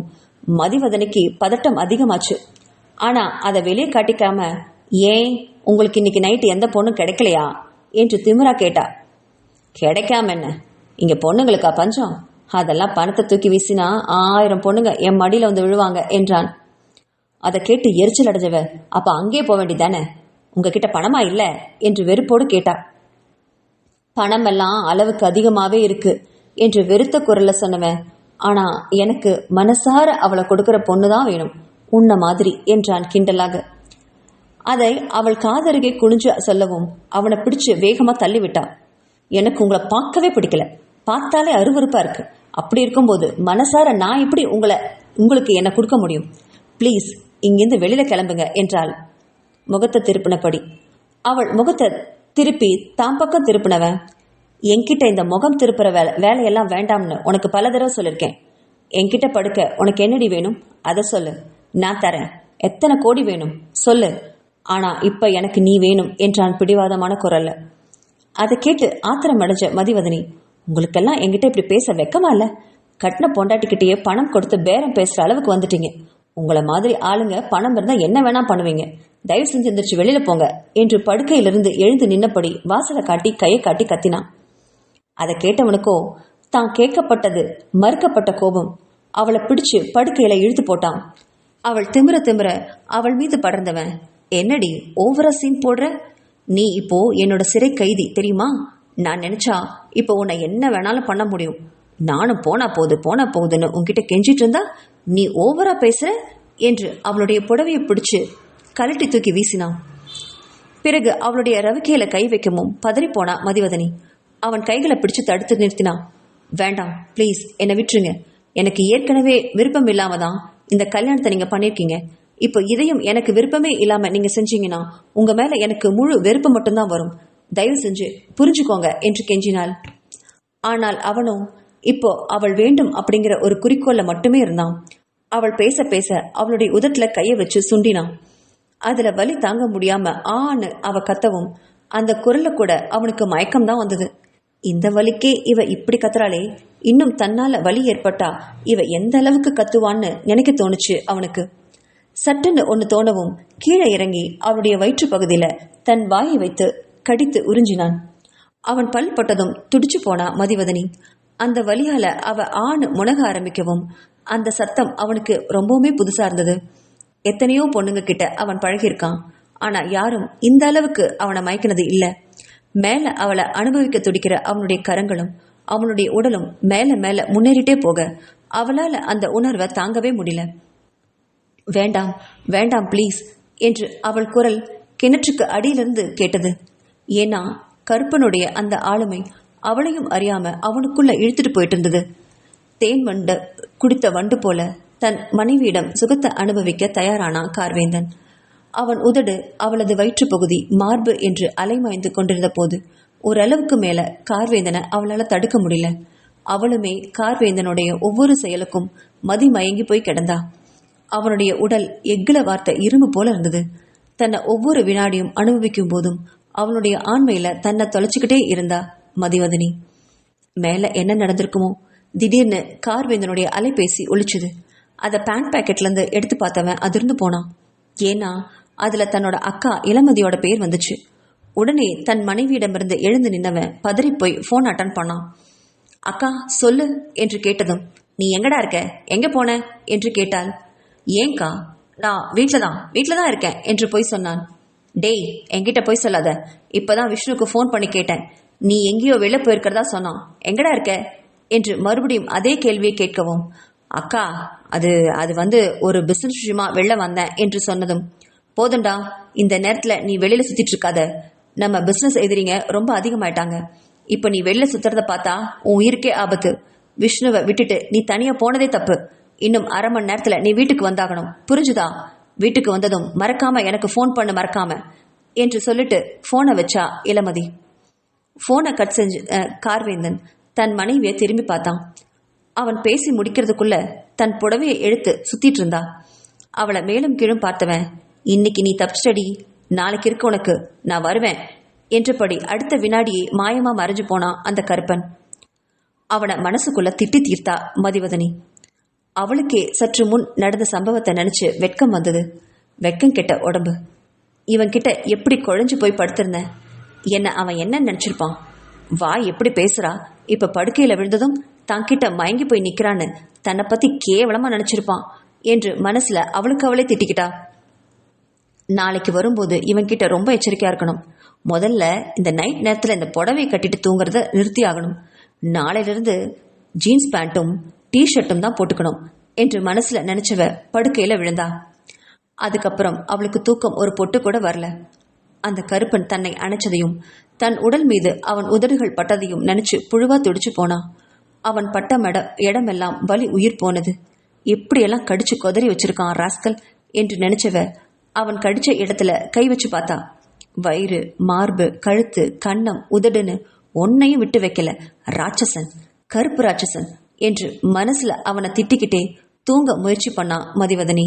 மதிவதனிக்கு பதட்டம் அதிகமாச்சு. ஆனா அதை வெளியே காட்டிக்காம, ஏன் உங்களுக்கு இன்னைக்கு நைட்டு எந்த பொண்ணும் கிடைக்கலையா என்று திமிரா கேட்டா. கிடைக்காம என்ன, இங்க பொண்ணுங்களுக்கா பஞ்சம்? அதெல்லாம் பணத்தை தூக்கி வீசினா 1000 பொண்ணுங்க என் மடியில வந்து விழுவாங்க என்றான். அதை கேட்டு எரிச்சல் அடைஞ்சவ, அப்ப அங்கே போக வேண்டியதானே, உங்ககிட்ட பணமா இல்ல என்று வெறுப்போடு கேட்டா. பணம் எல்லாம் அளவுக்கு அதிகமாவே இருக்கு என்று வெறுத்த குரல்ல சொன்னவன், ஆனா எனக்கு மனசார அவளை கொடுக்கிற பொண்ணுதான் வேணும், உன்ன மாதிரி என்றான் கிண்டலாக. அதை அவள் காதருகே குனிஞ்சு சொல்லவும் அவனை பிடிச்சு வேகமா தள்ளிவிட்டா. எனக்கு உங்களை பார்க்கவே பிடிக்கல, பார்த்தாலே அருவருப்பா இருக்கு, அப்படி இருக்கும்போது மனசார நான் எப்படி உங்களுக்கு என்ன கொடுக்க முடியும், பிளீஸ் இங்கிருந்து வெளியில கிளம்புங்க என்றாள் முகத்தை திருப்பினபடி. அவள் முகத்தை திருப்பி தாம் பக்கம் திருப்பினவன், என்கிட்ட இந்த முகம் திருப்புற வேலையெல்லாம் வேண்டாம்னு உனக்கு பல தடவை சொல்லியிருக்கேன், என்கிட்ட படுக்க உனக்கு என்னடி வேணும் அதை சொல்லு, நான் தரேன், எத்தனை கோடி வேணும் சொல்லு, ஆனா இப்ப எனக்கு நீ வேணும் என்றான் பிடிவாதமான குரல்ல. அதை கேட்டு ஆத்திரம் அடைஞ்ச மதிவதனி, உங்களுக்கெல்லாம் என்கிட்ட இப்படி பேச வெக்கமா இல்ல, கட்டின பொண்டாட்டிக்கிட்டேயே பணம் கொடுத்து பேரம் பேசுற அளவுக்கு வந்துட்டீங்க, உங்களை மாதிரி ஆளுங்க பணம் இருந்தா என்ன வேணா பண்ணுவீங்க, தயவு செஞ்சு எந்திரிச்சு வெளியில போங்க என்று படுக்கையிலிருந்து எழுந்து நின்னபடி வாசலை காட்டி கையை காட்டி கத்தினான். அதை கேட்டவனுக்கோ தான் கேட்கப்பட்டது மறுக்கப்பட்ட கோபம் அவளை பிடிச்சு படுக்கையில இழுத்து போட்டான். அவள் திமிர திமிர அவள் மீது படர்ந்தவன், என்னடி ஓவரா சீன் போடுற? நீ இப்போ என்னோட சிறை கைதி தெரியுமா? நான் நினைச்சா இப்போ உன்னை என்ன வேணாலும் பண்ண முடியும். நானும் போனா போகுதுன்னு உன்கிட்ட கெஞ்சிட்டு இருந்தா நீ ஓவரா பேசுற என்று அவளுடைய புடவையை பிடிச்சு கலட்டி தூக்கி வீசினான். பிறகு அவளுடைய ரவிக்கையில கை வைக்கவும் பதறிப்போனா மதிவதனி. அவன் கைகளை பிடிச்சு தடுத்து நிறுத்தினான். வேண்டாம் ப்ளீஸ், என்னை விட்டுருங்க. எனக்கு ஏற்கனவே விருப்பம் இல்லாம தான் இந்த கல்யாணத்தை நீங்க பண்ணிருக்கீங்க. இப்போ இதையும் எனக்கு விருப்பமே இல்லாம நீங்க செஞ்சீங்கன்னா உங்க மேல எனக்கு முழு வெறுப்பு மட்டும்தான் வரும். தயவு செஞ்சு புரிஞ்சுக்கோங்க என்று கெஞ்சினாள். ஆனால் அவனும் இப்போ அவள் வேண்டும் அப்படிங்கிற ஒரு குறிக்கோள்ல மட்டுமே இருந்தான். அவள் பேச பேச அவளுடைய உதட்டுல கைய வச்சு சுண்டினான். அதுல வலி தாங்க முடியாம ஆன்னு அவ கத்தவும் அந்த குரல்ல கூட அவனுக்கு மயக்கம் தான் வந்தது. இந்த வலிக்கே இவ இப்படி கத்துறாளே, இன்னும் தன்னால வலி ஏற்பட்டா இவ எந்த அளவுக்கு கத்துவான்னு நினைக்க தோணுச்சு அவனுக்கு. சட்டுன்னு ஒன்னு தோணவும் கீழே இறங்கி அவளுடைய வயிற்று பகுதியில தன் வாயை வைத்து கடித்து உறிஞ்சினான். அவன் பல் பட்டதும் துடிச்சு போனா மதிவதனி. அந்த வலியால அவ ஆண் முனக ஆரம்பிக்கவும் அந்த சத்தம் அவனுக்கு ரொம்பவுமே புதுசா இருந்தது. எத்தனையோ பொண்ணுங்க கிட்ட அவன் பழகியிருக்கான். ஆனா யாரும் இந்த அளவுக்கு அவனை மயக்கினது இல்ல. மேல அவளை அனுபவிக்க துடிக்கிற அவனுடைய கரங்களும் அவனுடைய உடலும் மேல மேல முன்னேறிட்டே போக அவளால அந்த உணர்வை தாங்கவே முடியல. வேண்டாம் வேண்டாம் ப்ளீஸ் என்று அவள் குரல் கிணற்றுக்கு அடியிலிருந்து கேட்டது. ஏன்னா கருப்பனுடைய அந்த ஆளுமை அவளையும் அறியாம அவனுக்குள்ள இழுத்துட்டு போயிட்டு இருந்தது. தேன் வண்டு குடித்த வண்டு போல தன் மனைவியிடம் சுகத்தை அனுபவிக்க தயாரானான் கார்வேந்தன். அவன் உதடு அவளது வயிற்று பகுதி மார்பு என்று அலைமாய்ந்து கொண்டிருந்த போது ஓரளவுக்கு மேல கார்வேந்தனை அவளால் தடுக்க முடியல. அவளுமே கார்வேந்தனுடைய ஒவ்வொரு செயலுக்கும் மதி மயங்கி போய் கிடந்தா. அவனுடைய உடல் எக்கில வார்த்த இரும்பு போல இருந்தது. தன்னை ஒவ்வொரு வினாடியும் அனுபவிக்கும் போதும் அவனுடைய ஆண்மையில தன்னை தொலைச்சுக்கிட்டே இருந்தா மதிவதனி. மேல என்ன நடந்திருக்குமோ? திடீர்னு கார்வேந்தனுடைய அலைபேசி ஒழிச்சுது. அதை பேண்ட் பேக்கெட்ல இருந்து எடுத்து பார்த்தவன் அதிர்ந்து போனான். ஏன்னா அதுல தன்னோட அக்கா இளமதியோட பேர் வந்துச்சு. உடனே தன் மனைவியிடமிருந்து எழுந்து நின்னவன் பதறி போய் போன் அட்டன் பண்ணான். அக்கா சொல்லு என்று கேட்டதும், நீ எங்கடா இருக்க, எங்க போன என்று கேட்டாள். ஏங்கா, நான் வீட்டிலதான் இருக்கேன் என்று போய் சொன்னான். டேய், என்கிட்ட போய் சொல்லாத. இப்பதான் விஷ்ணுக்கு போன் பண்ணி கேட்டேன். நீ எங்கேயோ வெளில போயிருக்கிறதா சொன்னான். எங்கடா இருக்க என்று மறுபடியும் அதே கேள்வியை கேட்கவும், அக்கா அது வந்து ஒரு பிசினஸ் விஷயமா வெளில வந்தேன் என்று சொன்னதும், போதுண்டா, இந்த நேரத்துல நீ வெளியில சுத்திட்டு இருக்காத. நம்ம பிசினஸ் எதிரிங்க ரொம்ப அதிகமாயிட்டாங்க. இப்ப நீ வெளில சுத்துறத பார்த்தா உன் உயிருக்கே ஆபத்து. விஷ்ணுவை விட்டுட்டு நீ தனியா போனதே தப்பு. இன்னும் அரை மணி நேரத்துல நீ வீட்டுக்கு வந்தாகணும், புரிஞ்சுதா? வீட்டுக்கு வந்ததும் மறக்காம எனக்கு போன் பண்ண, மறக்காம என்று சொல்லிட்டு போனை வச்சா இளமதி. போனை கட் செஞ்சு கார்வேந்தன் தன் மனைவியை திரும்பி பார்த்தான். அவன் பேசி முடிக்கிறதுக்குள்ள தன் புடவையை எடுத்து சுத்திட்டு இருந்தா. அவளை மேலும் கீழும் பார்த்தவன், இன்னைக்கு நீ தப்பிச்சடி, நாளைக்கு இருக்க உனக்கு, நான் வருவேன் என்றபடி அடுத்த வினாடியை மாயமா மறைஞ்சு போனான் அந்த கருப்பன். அவனை மனசுக்குள்ள திட்டி தீர்த்தா மதிவதனி. அவளுக்கே சற்று முன் நடந்த சம்பவத்தை நினைச்சு வெட்கம் வந்தது. வெட்கம் கெட்ட உடம்பு. இவன் கிட்ட எப்படி குழஞ்சு போய் படுத்திருந்தேன். என்ன அவன் என்ன நினைச்சிருப்பான்? வாய் எப்படி பேசுறா, இப்ப படுக்கையில விழுந்ததும் தங்கிட்ட மயங்கி போய் நிக்கிறான்னு தன்னை பத்தி கேவலமா நினைச்சிருப்பான் என்று மனசுல அவளுக்கு அவளே திட்டிக்கிட்டா. நாளைக்கு வரும்போது இவன் கிட்ட ரொம்ப எச்சரிக்கையா இருக்கணும். முதல்ல இந்த நைட் நேரத்துல இந்த புடவையை கட்டிட்டு தூங்குறத நிறுத்தி ஆகணும். நாளையிலிருந்து ஜீன்ஸ் பேண்ட்டும் டிஷர்ட்டும் தான் போட்டுக்கணும் என்று மனசுல நினைச்சவ படுக்கையில விழுந்தா. அதுக்கப்புறம் அவளுக்கு தூக்கம் ஒரு பொட்டு கூட வரல. அந்த கருப்பன் தன்னை அணைச்சதையும் தன் உடல் மீது அவன் உதடுகள் பட்டதையும் நினைச்சு புழுவா துடிச்சு போனா. அவன் பட்ட இடமெல்லாம் வலி உயிர் போனது. எப்படியெல்லாம் கடிச்சு கொதறி வச்சிருக்கான் ராஸ்கல் என்று நினைச்சவ அவன் கடிச்ச இடத்துல கை வச்சு பார்த்தா. வயிறு, மார்பு, கழுத்து, கன்னம், உதடுன்னு ஒன்னையும் விட்டு வைக்கல. ராட்சசன், கருப்பு ராட்சசன் என்று மனசுல அவனை திட்டிக்கிட்டே தூங்க முயற்சி பண்ணா மதிவதனி.